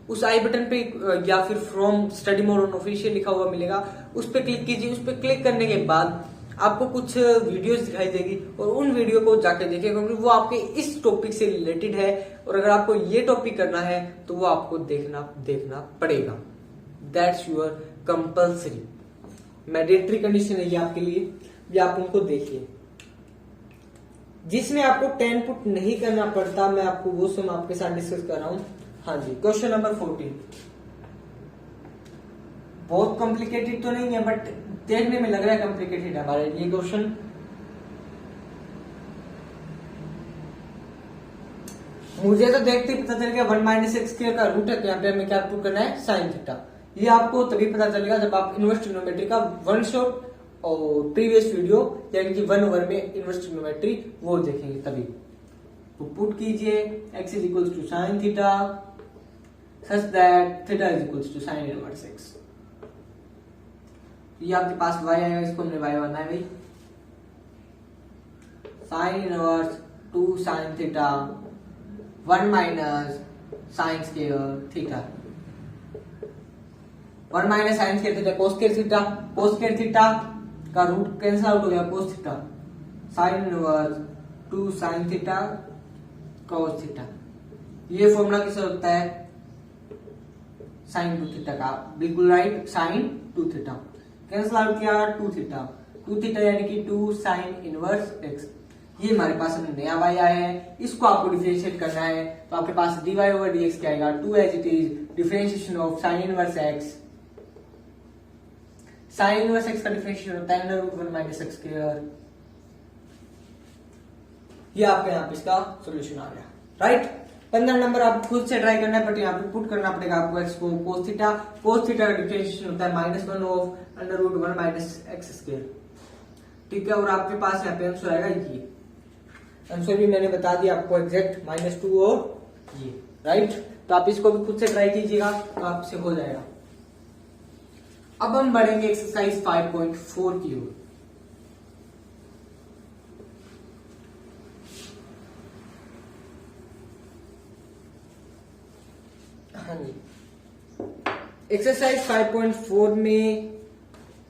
उस आई बटन पे या फिर from study mode on official लिखा हुआ मिलेगा, उस पर क्लिक कीजिए। उस पर क्लिक करने के बाद आपको कुछ वीडियोस दिखाई देगी और उन वीडियो को जाके देखिए, क्योंकि वो आपके इस टॉपिक से रिलेटेड है और अगर आपको ये टॉपिक करना है तो वो आपको देखना पड़ेगा। That's your compulsory, mandatory condition है ये आपके लिए, ये आप उनको देखिए। जिसमें आपको 10 पुट नहीं करना पड़ता, मैं आपको वो सम आपके साथ डिस्कस कर रहा हूं। हाँ जी, क्वेश्चन नंबर 14 बहुत कॉम्प्लिकेटेड तो नहीं है, बट देखने में लग रहा है कॉम्प्लिकेटेड है हमारे लिए क्वेश्चन। मुझे तो देखते ही पता चल गया 1 माइनस एक्स स्क्वायर का रूट है, तो यहाँ पे हमें क्या पुट करना है, साइन थीटा। ये आपको तभी पता चलेगा जब आप इनवर्स ट्रिग्नोमेट्री का वन शॉट और प्रीवियस वीडियो यानी कि 1 ओवर में इनवर्स ट्रिग्नोमेट्री वो देखेंगे तभी। तो पुट कीजिए x is equal to sine theta such that theta is equal to sine inverse x। ये आपके पास y आएगा, इसको हमने y बनाया भाई, sine inverse 2 sine theta 1 minus sine square theta, 1 minus sine square theta cos square theta, cos square theta का रूट कैंसिल आउट हो गया, cos theta, sine inverse 2 sine theta cos theta. ये फॉर्मूला किसका होता है, साइन 2 थीटा का, बिल्कुल right, sine 2 theta. Cancel out किया 2 थीटा, 2 थीटा यानी कि 2 साइन इनवर्स x। ये हमारे पास नया y आया है, इसको आपको डिफरेंशिएट करना है, तो आपके पास dy ओवर dx क्या आएगा, 2 as it is differentiation of sine inverse x। Sine inverse x का डिफरेंशिएशन होता है under root 1 minus x square. ये आपके यहाँ पे इसका सॉल्यूशन आ गया, राइट। 15 नंबर आप खुद से ट्राई करना है, बट यहाँ पे पुट करना पड़ेगा आपको x को, कोस थीटा का डिफरेंशिएशन होता है -1 of under root 1 minus x square, ठीक है। और आपके पास यहाँ पे आंसर आएगा, ये आंसर भी मैंने बता दिया आपको एग्जैक्ट -2 और ये, राइट। तो आप इसको भी खुद से ट्राई कीजिएगा, तो आपसे हो जाएगा। अब हम बढ़ेंगे एक्सरसाइज 5.4 की ओर। हाँ जी, एक्सरसाइज 5.4 में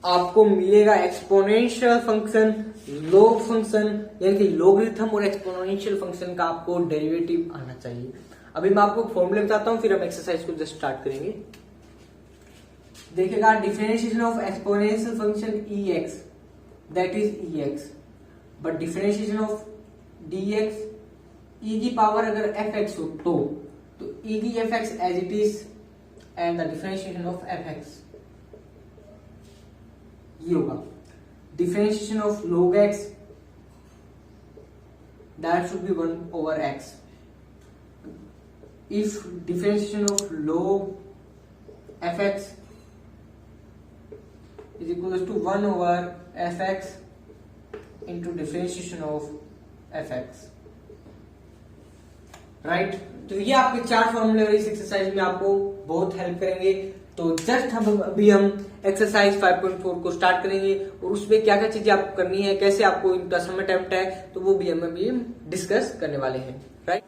आपको मिलेगा एक्सपोनेंशियल फंक्शन, लॉग फंक्शन यानी कि लॉगरिथम और एक्सपोनेंशियल फंक्शन का आपको डेरिवेटिव आना चाहिए। अभी मैं आपको फॉर्मूले बताता हूं, फिर हम एक्सरसाइज को जस्ट स्टार्ट करेंगे। देखिएगा, differentiation of exponential function ex that is ex, but differentiation of dx e की पावर अगर fx हो तो e की fx as it is and the differentiation of fx ये होगा differentiation of log x that should be 1 over x। If differentiation of log fx is equals to 1 over fx into differentiation of fx, right. तो ये आपके 4 फॉर्मूले और इस एक्सरसाइज में आपको बहुत हेल्प करेंगे। तो जस्ट अभी हम एक्सरसाइज 5.4 को स्टार्ट करेंगे और उसमें क्या क्या चीजें आपको करनी है, कैसे आपको इनका सम अटेम्प्ट है, तो वो भी हम अभी डिस्कस करने वाले हैं। राइट।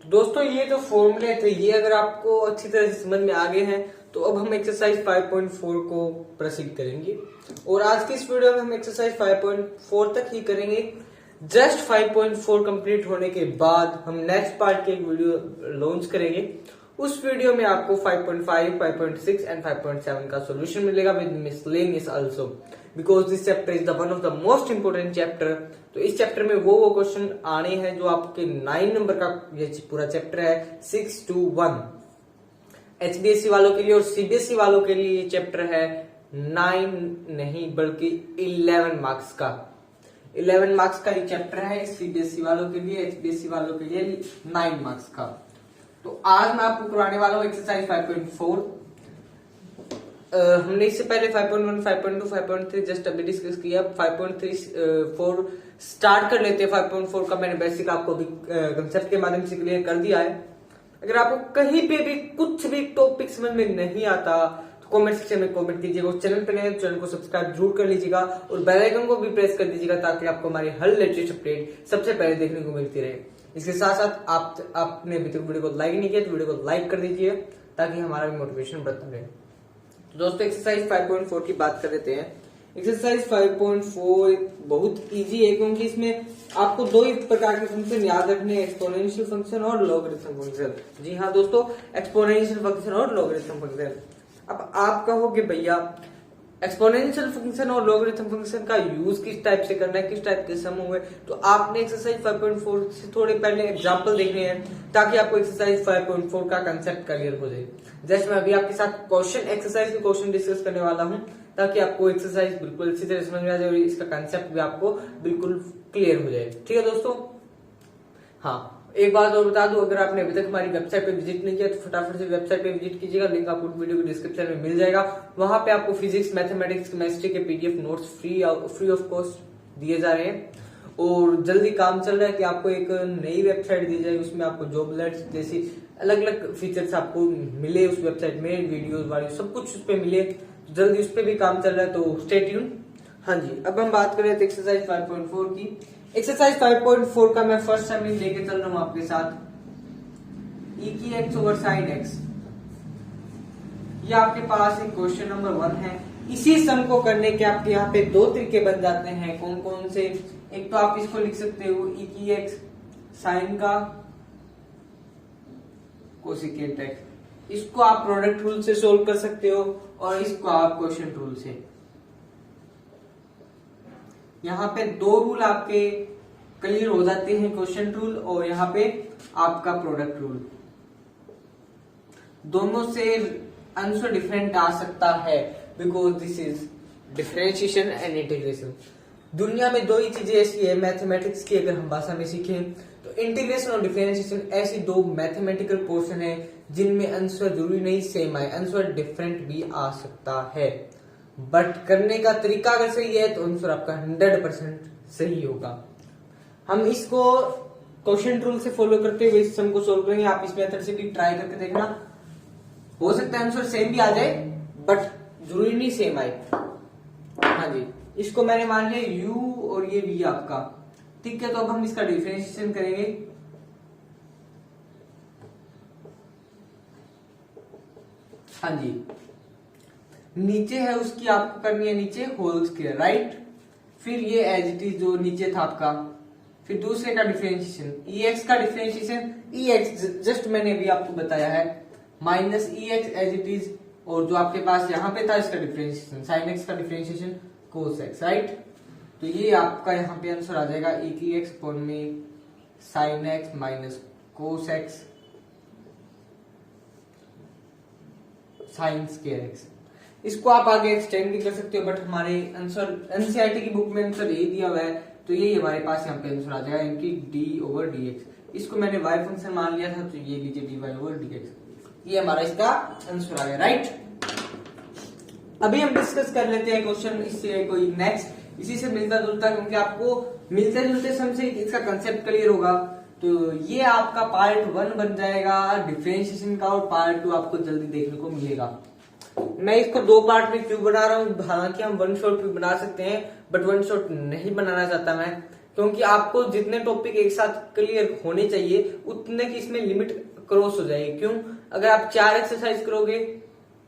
दोस्तों ये जो फॉर्मूले थे ये अगर आपको अच्छी तरह से समझ में आ गए हैं तो अब हम एक्सरसाइज 5.4 को प्रोसीड करेंगे और आज की इस वीडियो में हम एक्सरसाइज 5.4 तक ही करेंगे। जस्ट 5.4 कंप्लीट होने के बाद हम नेक्स्ट पार्ट की एक वीडियो लॉन्च करेंगे। उस वीडियो में आपको 5.5, 5.6 एंड 5.7 का सॉल्यूशन मिलेगा with miscellaneous also, because this chapter is the one of the most important chapter. तो इस चैप्टर में वो क्वेश्चन आने हैं जो आपके 9 नंबर का ये पूरा चैप्टर है 6 to 1 HBSC वालों के लिए, और CBSE वालों के लिए ये चैप्टर है 9 नहीं बल्कि 11 मार्क्स का। 11 मार्क्स का ये चैप्टर है CBSE वालों के लिए, HBSC वालों के लिए 9 मार्क्स का। तो आज मैं आपको करवाने वाला हूँ एक्सरसाइज 5.4। हमने इससे पहले 5.1, 5.2, 5.3 जस्ट अभी डिस्कस किया। 5.3 स्टार्ट कर लेते हैं। 5.4 का मैंने बेसिक आपको भी कंसेप्ट के माध्यम से क्लियर कर दिया है। अगर आपको कहीं पे भी कुछ भी टॉपिक समझ में नहीं आता तो कमेंट सेक्शन में कमेंट कीजिएगा। उस चैनल पर नए तो चैनल को सब्सक्राइब जरूर कर लीजिएगा और बेल आइकन को भी प्रेस कर दीजिएगा ताकि आपको हमारी हर लेटेस्ट अपडेट सबसे पहले देखने को मिलती रहे। इसके साथ साथ आपने अभी तक वीडियो को लाइक नहीं किया तो वीडियो को लाइक कर दीजिए ताकि हमारा भी मोटिवेशन बढ़ता रहे। तो दोस्तों एक्सरसाइज 5.4 की बात कर लेते हैं। एक्सरसाइज 5.4 बहुत इजी है क्योंकि इसमें आपको 2 ही प्रकार के फंक्शन याद रखने हैं, एक्सपोनेंशियल फंक्शन और लॉगरिथम फंक्शन। जी हाँ दोस्तों, एक्सपोनेंशियल फंक्शन और लॉगरिथम फंक्शन। अब आप कहोगे भैया एक्सपोनेंशियल फंक्शन और लॉगरिथम फंक्शन का यूज किस टाइप से करना है, किस टाइप के सम होंगे, तो आपने एक्सरसाइज 5.4 से थोड़े पहले एग्जांपल देखने हैं ताकि आपको एक्सरसाइज 5.4 का कंसेप्ट क्लियर हो जाए। जैसे मैं अभी आपके साथ एक्सरसाइज के क्वेश्चन डिस्कस करने वाला हूं ताकि आपको एक्सरसाइज बिल्कुल अच्छी तरह समझ में आ जाए और इसका कंसेप्ट भी आपको बिल्कुल क्लियर हो जाए। ठीक है दोस्तों। हाँ, एक बात और बता दूं, अगर आपने अभी तक हमारी वेबसाइट पे विजिट नहीं किया तो फटाफट से वेबसाइट पे विजिट कीजिएगा। लिंक आपको वीडियो के डिस्क्रिप्शन में मिल जाएगा। वहां पे आपको फिजिक्स, मैथमेटिक्स, केमिस्ट्री के PDF notes free of cost दिए जा रहे हैं और जल्दी काम चल रहा है कि आपको एक नई वेबसाइट दी जाए, उसमें आपको जॉब अलर्ट जैसी अलग अलग फीचर्स आपको मिले उस वेबसाइट में, वीडियोज वाली सब कुछ उस पर मिले। जल्दी उस पर भी काम चल रहा है, तो स्टे ट्यून। हाँ जी, अब हम बात करें एक्सरसाइज 5.4 की। एक्सरसाइज 5.4 का मैं फर्स्ट सम लेके चल रहा हूं आपके साथ, e की x ओवर साइन x। ये आपके पास एक क्वेश्चन नंबर 1 है। इसी सम को करने के आपके यहाँ पे 2 तरीके बन जाते हैं। कौन कौन से? एक तो आप इसको लिख सकते हो e की x साइन का कोसिकेंट x, इसको आप प्रोडक्ट रूल से सोल्व कर सकते हो और इसको आप क्वेश्चन रूल से। यहाँ पे 2 रूल आपके क्लियर हो जाते हैं, क्वेश्चन रूल और यहाँ पे आपका प्रोडक्ट रूल। दोनों से आंसर डिफरेंट आ सकता है because this is differentiation and integration. दुनिया में 2 ही चीजें ऐसी है मैथमेटिक्स की, अगर हम भाषा में सीखें तो इंटीग्रेशन और डिफरेंशिएशन ऐसी 2 मैथमेटिकल पोर्शन है जिनमें आंसर जरूरी नहीं सेम आए, आंसर डिफरेंट भी आ सकता है। बट करने का तरीका अगर सही है तो आंसर आपका 100% सही होगा। हम इसको क्वेश्चन रूल से फॉलो करते हुए इस सम को सोल्व करेंगे। आप इस मेथड से भी ट्राई करके देखना, हो सकता है आंसर सेम भी आ जाए बट जरूरी नहीं सेम आए। हाँ जी, इसको मैंने मान लिया u और ये v आपका, ठीक है। तो अब हम इसका डिफरेंशिएशन करेंगे। हाँ जी, नीचे है उसकी आपको करनी है नीचे होल स्क्वायर, राइट। फिर ये एज इट इज जो नीचे था आपका, फिर दूसरे का डिफरेंशिएशन ex का डिफरेंशिएशन ex जस्ट मैंने अभी आपको बताया है minus ex as it is, और जो आपके पास यहाँ पे था इसका डिफरेंशिएशन sin x का डिफरेंशिएशन cos x, राइट। तो ये आपका यहाँ पे आंसर आ जाएगा e की x अपॉन में sin x minus cos x sin square x। इसको आप आगे एक्सटेंड भी कर सकते हो बट हमारे आंसर एनसीईआरटी की बुक में आंसर यही दिया हुआ है तो यही हमारे पास यहाँ पे आंसर आ जाएगा इनकी d ओवर dx। इसको मैंने y फंक्शन मान लिया था तो ये लीजिए dy ओवर dx, ये हमारा इसका आंसर आ गया, राइट। अभी हम डिस्कस कर लेते हैं क्वेश्चन इससे कोई नेक्स्ट, इसी से मिलता जुलता, क्योंकि आपको मिलते जुलते सम से इसका कंसेप्ट क्लियर होगा। तो ये आपका पार्ट 1 बन जाएगा डिफरेंशिएशन का, और पार्ट 2 आपको जल्दी देखने को मिलेगा। मैं इसको 2 पार्ट में क्यों बना रहा हूँ, हालांकि हम वन शॉट भी बना सकते हैं, बट वन शॉट नहीं बनाना चाहता मैं, क्योंकि आपको जितने टॉपिक एक साथ क्लियर होने चाहिए उतने की इसमें लिमिट क्रॉस हो जाएगी। क्यों? अगर आप 4 एक्सरसाइज करोगे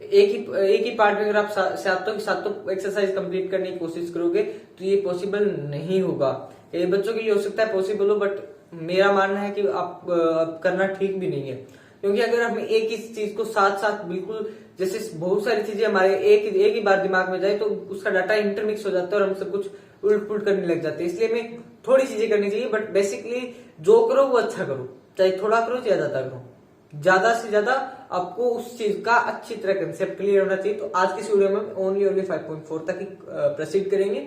एक ही पार्ट में, अगर आप सातों एक्सरसाइज कंप्लीट करने की कोशिश करोगे तो ये पॉसिबल नहीं होगा। ये बच्चों के लिए हो सकता है पॉसिबल हो, बट मेरा मानना है कि आप करना ठीक भी नहीं है, क्योंकि अगर हम एक ही चीज को साथ साथ बिल्कुल, जैसे बहुत सारी चीजें हमारे एक ही बार दिमाग में जाए तो उसका डाटा इंटरमिक्स हो जाता है और हम सब कुछ उलट पुलट करने लग जाते हैं। इसलिए हमें थोड़ी चीजें करनी चाहिए, बट बेसिकली जो करो वो अच्छा करो, चाहे थोड़ा करो चाहे ज्यादा करो, ज्यादा से ज्यादा आपको उस चीज का अच्छी तरह कंसेप्ट क्लियर होना चाहिए। तो आज की वीडियो में ओनली 5.4 तक ही प्रोसीड करेंगे।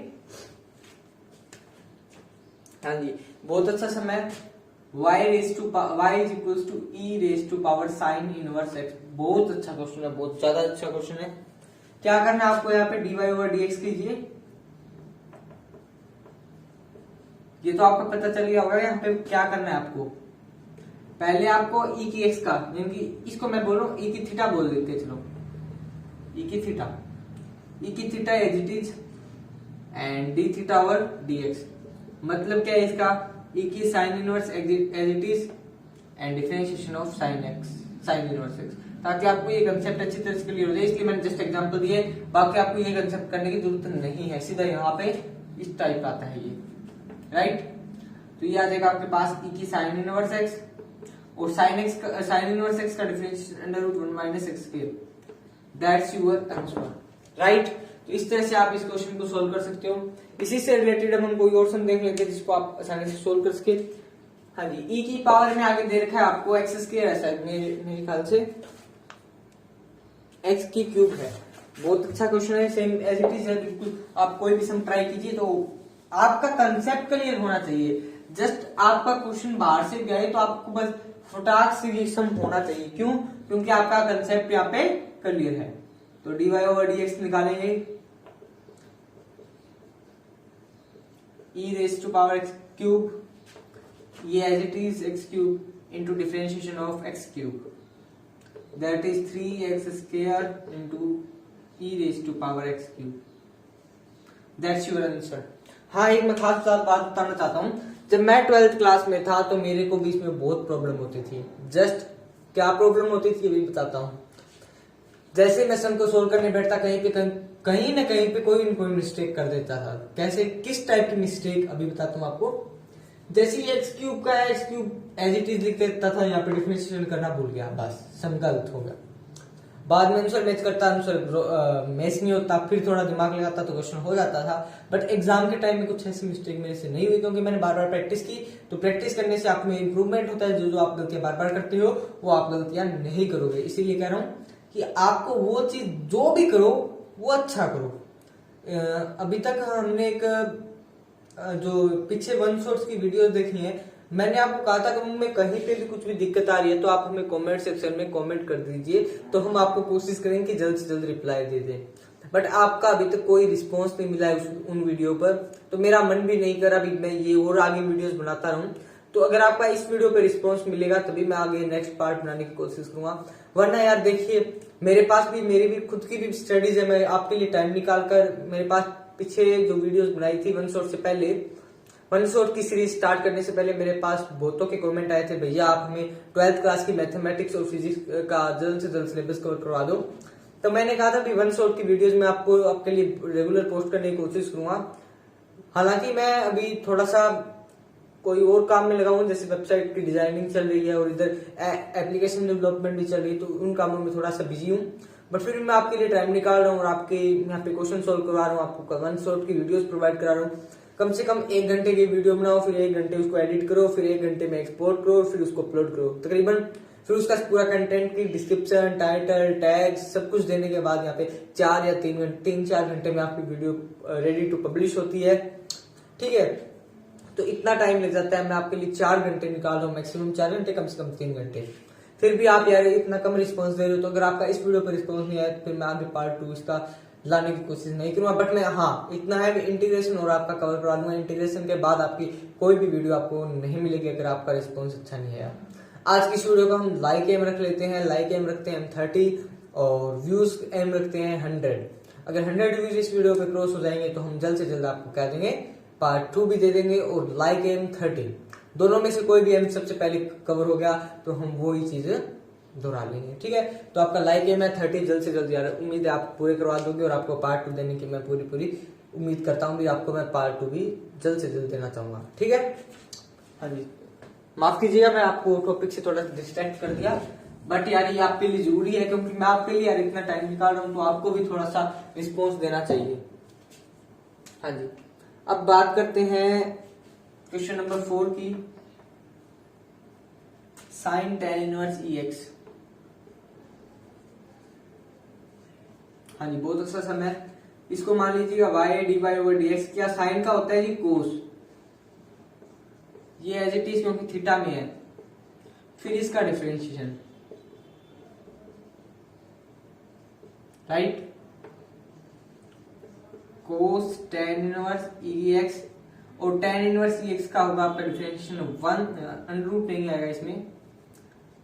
हाँ जी, बहुत अच्छा समय y is equals to e raised to power sin inverse x, बहुत अच्छा क्वेश्चन है, बहुत ज्यादा अच्छा क्वेश्चन है। क्या करना है आपको, यहाँ पे dy over dx कीजिए। ये तो आपको पता चल गया होगा यहाँ पे क्या करना है आपको। पहले आपको e की x का, यानी कि इसको मैं बोल रहा हूँ e की थीटा बोल देते हैं, चलो e की theta as it is and d theta over dx। मतलब क्या है इसका, e की sine inverse as it is and differentiation of sine inverse x, ताकि आपको ये कंसेप्ट अच्छी तरह से क्लियर हो जाए। इसलिए मैंने जस्ट एग्जांपल दिए, बाकी आपको ये कंसेप्ट करने की जरूरत नहीं है, सीधा यहाँ पे इस टाइप आता है ये, राइट। तो ये आ जाएगा आपके पास e की साइन इनवर्स x, और साइन इनवर्स x का differentiation √1 minus x square, that's your answer, right. तो इस तरह से आप इस क्वेश्चन को सोल्व कर सकते हो। इसी से रिलेटेड हम कोई और सम देख लेते हैं जिसको आप आसानी से सोल्व कर सके। हाँ जी, e की पावर में आगे दे रखा है आपको x स्क्वायर है, शायद मेरे ख्याल से x की क्यूब है। बहुत अच्छा क्वेश्चन है, सेम एज इट इज है बिल्कुल। आप कोई भी सम ट्राई कीजिए तो आपका कंसेप्ट क्लियर होना चाहिए। जस्ट आपका क्वेश्चन बाहर से गए तो आपको बस फटाक से ये सम होना चाहिए। क्यों? क्योंकि आपका कंसेप्ट यहाँ पे क्लियर है। तो dy over dx निकालेंगे, e raised to power x cube, ये as it is x cube into differentiation of x cube, that is 3x square into e raised to power x cube, that's your answer। हाँ, एक मैं खास बात बताना चाहता हूँ, जब मैं 12th क्लास में था तो मेरे को भी इसमें बहुत प्रॉब्लम होती थी। जस्ट क्या प्रॉब्लम होती थी ये भी बताता हूँ। जैसे मैं सम को सोल्व करने बैठता, कहीं ना कहीं पे कोई न कोई मिस्टेक कर देता था। कैसे, किस टाइप की मिस्टेक, अभी बताता हूँ आपको। जैसे एक्स क्यूब का x cube as it is लिख देता था, यहाँ पे डिफरेंशिएशन करना भूल गया, बस सम गलत हो गया। बाद में आंसर मैच करता, आंसर मैच नहीं होता, फिर थोड़ा दिमाग लगाता तो क्वेश्चन हो जाता था। बट एग्जाम के टाइम में कुछ ऐसी मिस्टेक मेरे से नहीं हुई, क्योंकि मैंने बार बार प्रैक्टिस की। तो प्रैक्टिस करने से आप में इंप्रूवमेंट होता है। जो आप गलतियां बार बार करते हो वो आप गलतियां नहीं करोगे। इसीलिए कह रहा हूँ कि आपको वो चीज जो भी करो वो अच्छा करो। अभी तक हमने एक जो पीछे वन शॉट्स की वीडियोस देखी है, मैंने आपको कहा था कि हमें कहीं पे भी कुछ भी दिक्कत आ रही है तो आप हमें कमेंट सेक्शन में कमेंट कर दीजिए, तो हम आपको कोशिश करेंगे कि जल्द से जल्द रिप्लाई दे दें। बट आपका अभी तक कोई रिस्पॉन्स नहीं मिला है उन वीडियो पर, तो मेरा मन भी नहीं कर अभी मैं ये और आगे वीडियोस बनाता रहूं। तो अगर आपका इस वीडियो पे रिस्पॉन्स मिलेगा तभी मैं आगे नेक्स्ट पार्ट बनाने की कोशिश करूंगा। वरना यार देखिए, मेरी भी खुद की भी स्टडीज है। मैं आपके लिए टाइम निकाल कर, मेरे पास पीछे जो वीडियोस बनाई थी वन शॉट से पहले, वन शॉट की सीरीज स्टार्ट करने से पहले मेरे पास बहुतों के कमेंट आए थे, भैया आप हमें 12th क्लास की मैथमेटिक्स और फिजिक्स का जल्द से जल्द सिलेबस कवर करवा दो। तो मैंने कहा था कि वन शॉट की वीडियोस में आपको आपके लिए रेगुलर पोस्ट करने की कोशिश करूंगा। हालांकि मैं अभी थोड़ा सा कोई और काम में लगा हूं, जैसे वेबसाइट की डिजाइनिंग चल रही है और इधर एप्लीकेशन डेवलपमेंट भी चल रही है, तो उन कामों में थोड़ा सा बिजी हूं। बट फिर मैं आपके लिए टाइम निकाल रहा हूँ और आपके यहाँ पे क्वेश्चन सोल्व करवा रहा हूँ, आपको वन शॉट की वीडियोस प्रोवाइड करा रहा हूँ। कम से कम 1 घंटे की वीडियो बनाओ, फिर 1 घंटे उसको एडिट करो, फिर 1 घंटे में एक्सपोर्ट करो, फिर उसको अपलोड करो तकरीबन। फिर उसका पूरा कंटेंट की डिस्क्रिप्शन, टाइटल, टैग्स सब कुछ देने के बाद यहाँ पे 4 या 3-4 घंटे में आपकी वीडियो रेडी टू पब्लिश होती है। ठीक है, तो इतना टाइम लग जाता है। मैं आपके लिए 4 घंटे निकाल रहा हूँ, मैक्सिमम 4 घंटे, कम से कम 3 घंटे। फिर भी आप यार इतना कम रिस्पॉन्स दे रहे हो, तो अगर आपका इस वीडियो पर रिस्पॉन्स नहीं आया तो फिर मैं आगे पार्ट 2 इसका लाने की कोशिश नहीं करूंगा, बट मैं हाँ इतना है कि इंटीग्रेशन और आपका कवर करवा दूंगा। इंटीग्रेशन के बाद आपकी कोई भी वीडियो आपको नहीं मिलेगी अगर आपका रिस्पॉन्स अच्छा नहीं है। आज की इस वीडियो को हम लाइक एम रख लेते हैं, लाइक एम रखते हैं हम 30 और व्यूज एम रखते हैं 100। अगर 100 व्यूज इस वीडियो पे क्रॉस हो जाएंगे तो हम जल्द से जल्द आपको क्या देंगे, पार्ट 2 भी दे देंगे। और लाइक एम 30 दोनों में से कोई भी एम सबसे पहले कवर हो गया तो हम वो ही चीज दोहरा लेंगे, ठीक है। तो आपका लाइक एम है 30, जल्द से जल्द यार उम्मीद है आप पूरे करवा दोगे और आपको पार्ट 2 देने की मैं पूरी उम्मीद करता हूँ भी आपको मैं पार्ट 2 भी जल्द से जल्द देना चाहूंगा, ठीक है। हाँ जी, माफ कीजिएगा मैं आपको टॉपिक से थोड़ा डिस्ट्रैक्ट कर दिया, बट यार ये आपके लिए जरूरी है क्योंकि मैं आपके लिए यार इतना टाइम निकाल रहा हूँ तो आपको भी थोड़ा सा रिस्पॉन्स देना चाहिए। हाँ जी, अब बात करते हैं क्वेश्चन नंबर 4 की, साइन tan इनवर्स EX। हाँ जी, बहुत अच्छा सम है। इसको मान लीजिएगा y dy/dx, क्या साइन का होता है जी कोस, ये एज इट इज क्योंकि थीटा में है। फिर इसका डिफरेंशिएशन, राइट, कोस tan इनवर्स EX और tan इनवर्स EX का होगा आपका डिफरेंशिएशन 1 अंडर नहीं आएगा इसमें,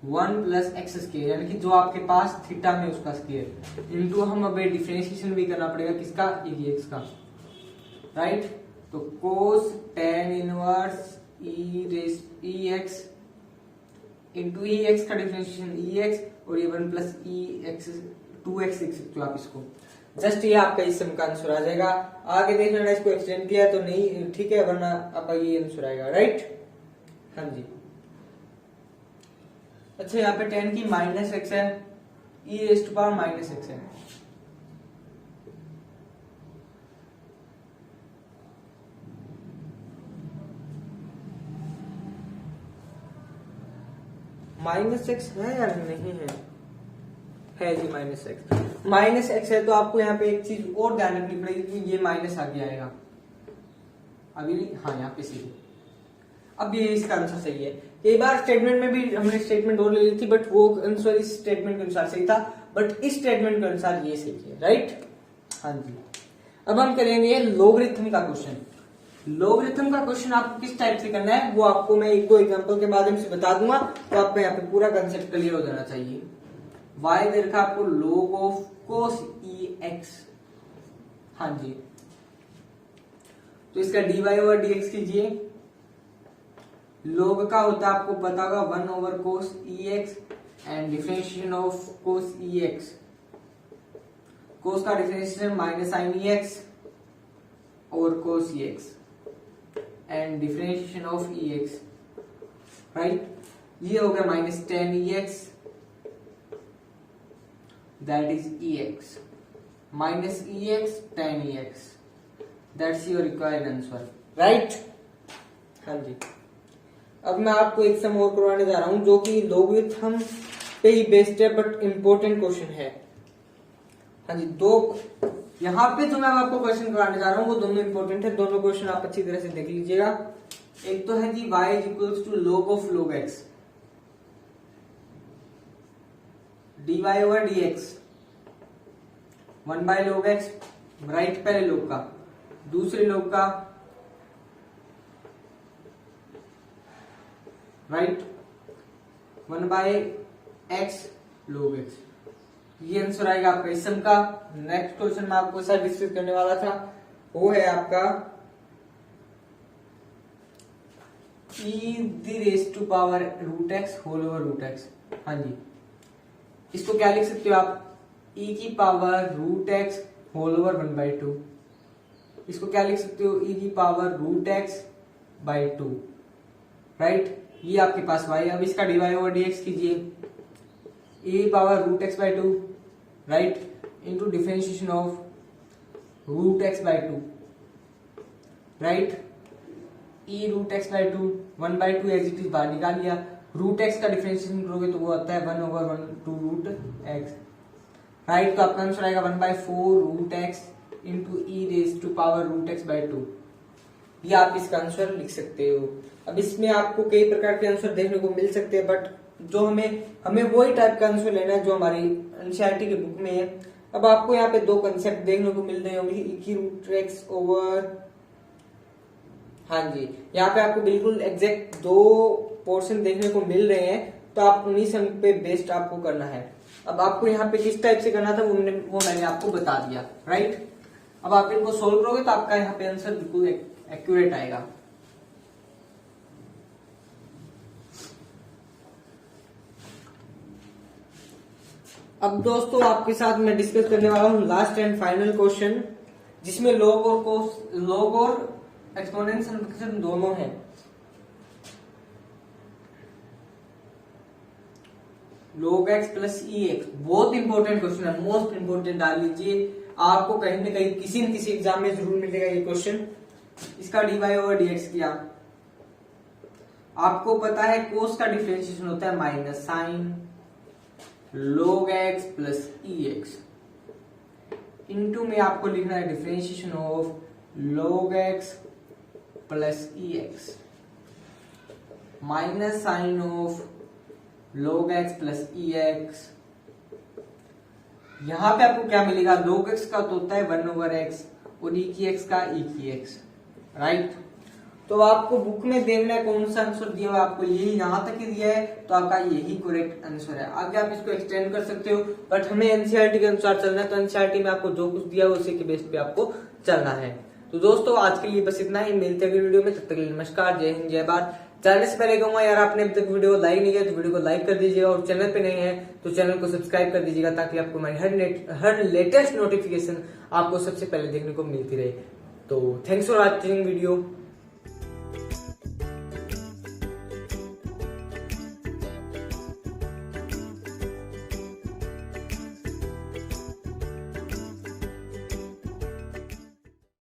1 प्लस एक्स स्क्वायर, यानी कि जो आपके पास थीटा में उसका स्क्वायर इंटू हम अब डिफरेंशिएशन भी करना पड़ेगा किसका, EX का, राइट। तो कोस tan inverse EX into EX का डिफरेंशिएशन EX और ये 1 प्लस EX 2x लिख सकते हो आप इसको। जस्ट ये आपका इस सम का आंसर आ जाएगा। आगे देख लेना इसको एक्सटेंड किया है तो नहीं, ठीक है, वरना आपका ये आंसर आएगा, राइट। हाँ जी, अच्छा यहाँ पे tan की माइनस एक्स है, e⁻ माइनस एक्स है। माइनस एक्स है या नहीं है जी माइनस एक्स। माइनस एक्स है तो आपको यहाँ पे एक चीज और ध्यान रखनी पड़ेगी कि ये माइनस आगे आएगा, अभी नहीं, हाँ यहाँ पे सीधे। अब ये इसका आंसर सही है। कई बार स्टेटमेंट में भी हमने स्टेटमेंट और ले ली थी बट वो आंसर इस स्टेटमेंट के अनुसार सही था, बट इस स्टेटमेंट के अनुसार ये सही है, राइट। हाँ जी, अब हम करेंगे लोगरिथम का क्वेश्चन। लोगरिथम का क्वेश्चन आपको किस टाइप से करना है वो आपको मैं एक दो एग्जांपल के माध्यम से बता दूंगा, तो आपको यहाँ पे पूरा कंसेप्ट क्लियर हो जाना चाहिए। y दे रखा आपको log ऑफ cos EX, हाँ जी, तो इसका dy/dx कीजिए। log का होता है आपको पता होगा 1/cos EX and differentiation of cos EX, cos का डिफरेंशिएशन माइनस sin EX और cos EX and differentiation of EX, right. ये हो गया minus tan EX, that is EX, minus EX tan EX, that's your required answer, right. हाँ जी, अब मैं आपको एक सम और करवाने जा रहा हूं जो कि लोगरिथम पे ही बेस्ड है बट इंपॉर्टेंट क्वेश्चन है। हाँ जी, दो यहाँ पे जो मैं आपको क्वेश्चन कराने जा रहा हूँ वो दोनों इंपॉर्टेंट है, दोनों क्वेश्चन आप अच्छी तरह से देख लीजिएगा। एक तो है जी y equals to log of log x, dy/dx 1/log x, right, पहले log का, दूसरे log का, राइट, 1/x log x। ये आंसर आएगा आपका इस सम का। नेक्स्ट क्वेश्चन मैं आपको साथ डिस्कस करने वाला था वो है आपका e⁻√x होल ओवर √x। हाँ जी, इसको क्या लिख सकते हो आप, e⁻√x होल ओवर 1/2। इसको क्या लिख सकते हो, e⁻√x/2, राइट। ये आपके पास y है। अब इसका dy/dx कीजिए, e⁻√x/2, राइट, into differentiation of √x/2, right, e√x/2 1/2 as it is बाहर निकाल लिया। √x का डिफरेंशिएशन करोगे तो वो आता है 1/1/2 राइट। तो आपका आंसर आएगा 1/4 इंटू e⁻√x/2। ये आप इसका आंसर लिख सकते हो। अब इसमें आपको कई प्रकार के आंसर देखने को मिल सकते हैं बट जो हमें वही टाइप का आंसर लेना है जो हमारी एनसीईआरटी की बुक में है। अब आपको यहाँ पे दो कंसेप्ट देखने को मिल रहे होंगे, एक ही रूट एक्स ओवर, हाँ जी, यहाँ पे आपको बिल्कुल एग्जैक्ट दो पोर्शन देखने को मिल रहे हैं, तो आप उन्हीं सम पे बेस्ड आपको करना है। अब आपको यहाँ पे किस टाइप से करना था वो मैंने आपको बता दिया, राइट। अब आप इनको सोल्व करोगे तो आपका यहाँ पे आंसर बिल्कुल एक्यूरेट आएगा। अब दोस्तों आपके साथ मैं डिस्कस करने वाला हूँ लास्ट एंड फाइनल क्वेश्चन, जिसमें लॉग और एक्सपोनेंशियल फंक्शन दोनों हैं। log x plus e x, बहुत इंपॉर्टेंट क्वेश्चन है, मोस्ट इंपॉर्टेंट डाल लीजिए, आपको कहीं ना कहीं किसी न किसी एग्जाम में जरूर मिलेगा ये क्वेश्चन। इसका dy ओवर dx किया, आपको पता है कोस का डिफरेंशिएशन होता है minus sine log x plus e x, into में आपको लिखना है differentiation of log x plus e x minus sine of log x plus e x. यहां पे आपको क्या मिलेगा, log x का तो होता है 1 ओवर x और e की x का e की x, राइट। तो आपको बुक में देखना है कौन सा आंसर दिया हुआ, आपको यही यहां तक ही दिया है तो आपका यही करेक्ट आंसर है। आगे आप इसको एक्सटेंड कर सकते हो, बट हमें एनसीईआरटी के अनुसार चलना है, तो एनसीईआरटी में आपको जो कुछ दिया है उसी के बेस पे आपको चलना है। तो दोस्तों आज के लिए बस इतना ही, मिलते हैं अगली वीडियो में, तब तक के लिए नमस्कार, जय हिंद, जय भारत। चैनल से पहले कहूंगा यार, आपने अभी तक वीडियो को लाइक नहीं किया तो वीडियो को लाइक कर दीजिएगा, और चैनल पे नहीं है तो चैनल को सब्सक्राइब कर दीजिएगा, ताकि आपको हमारी हर लेटेस्ट नोटिफिकेशन आपको सबसे पहले देखने को मिलती रहे। तो थैंक्स फॉर वॉचिंग वीडियो।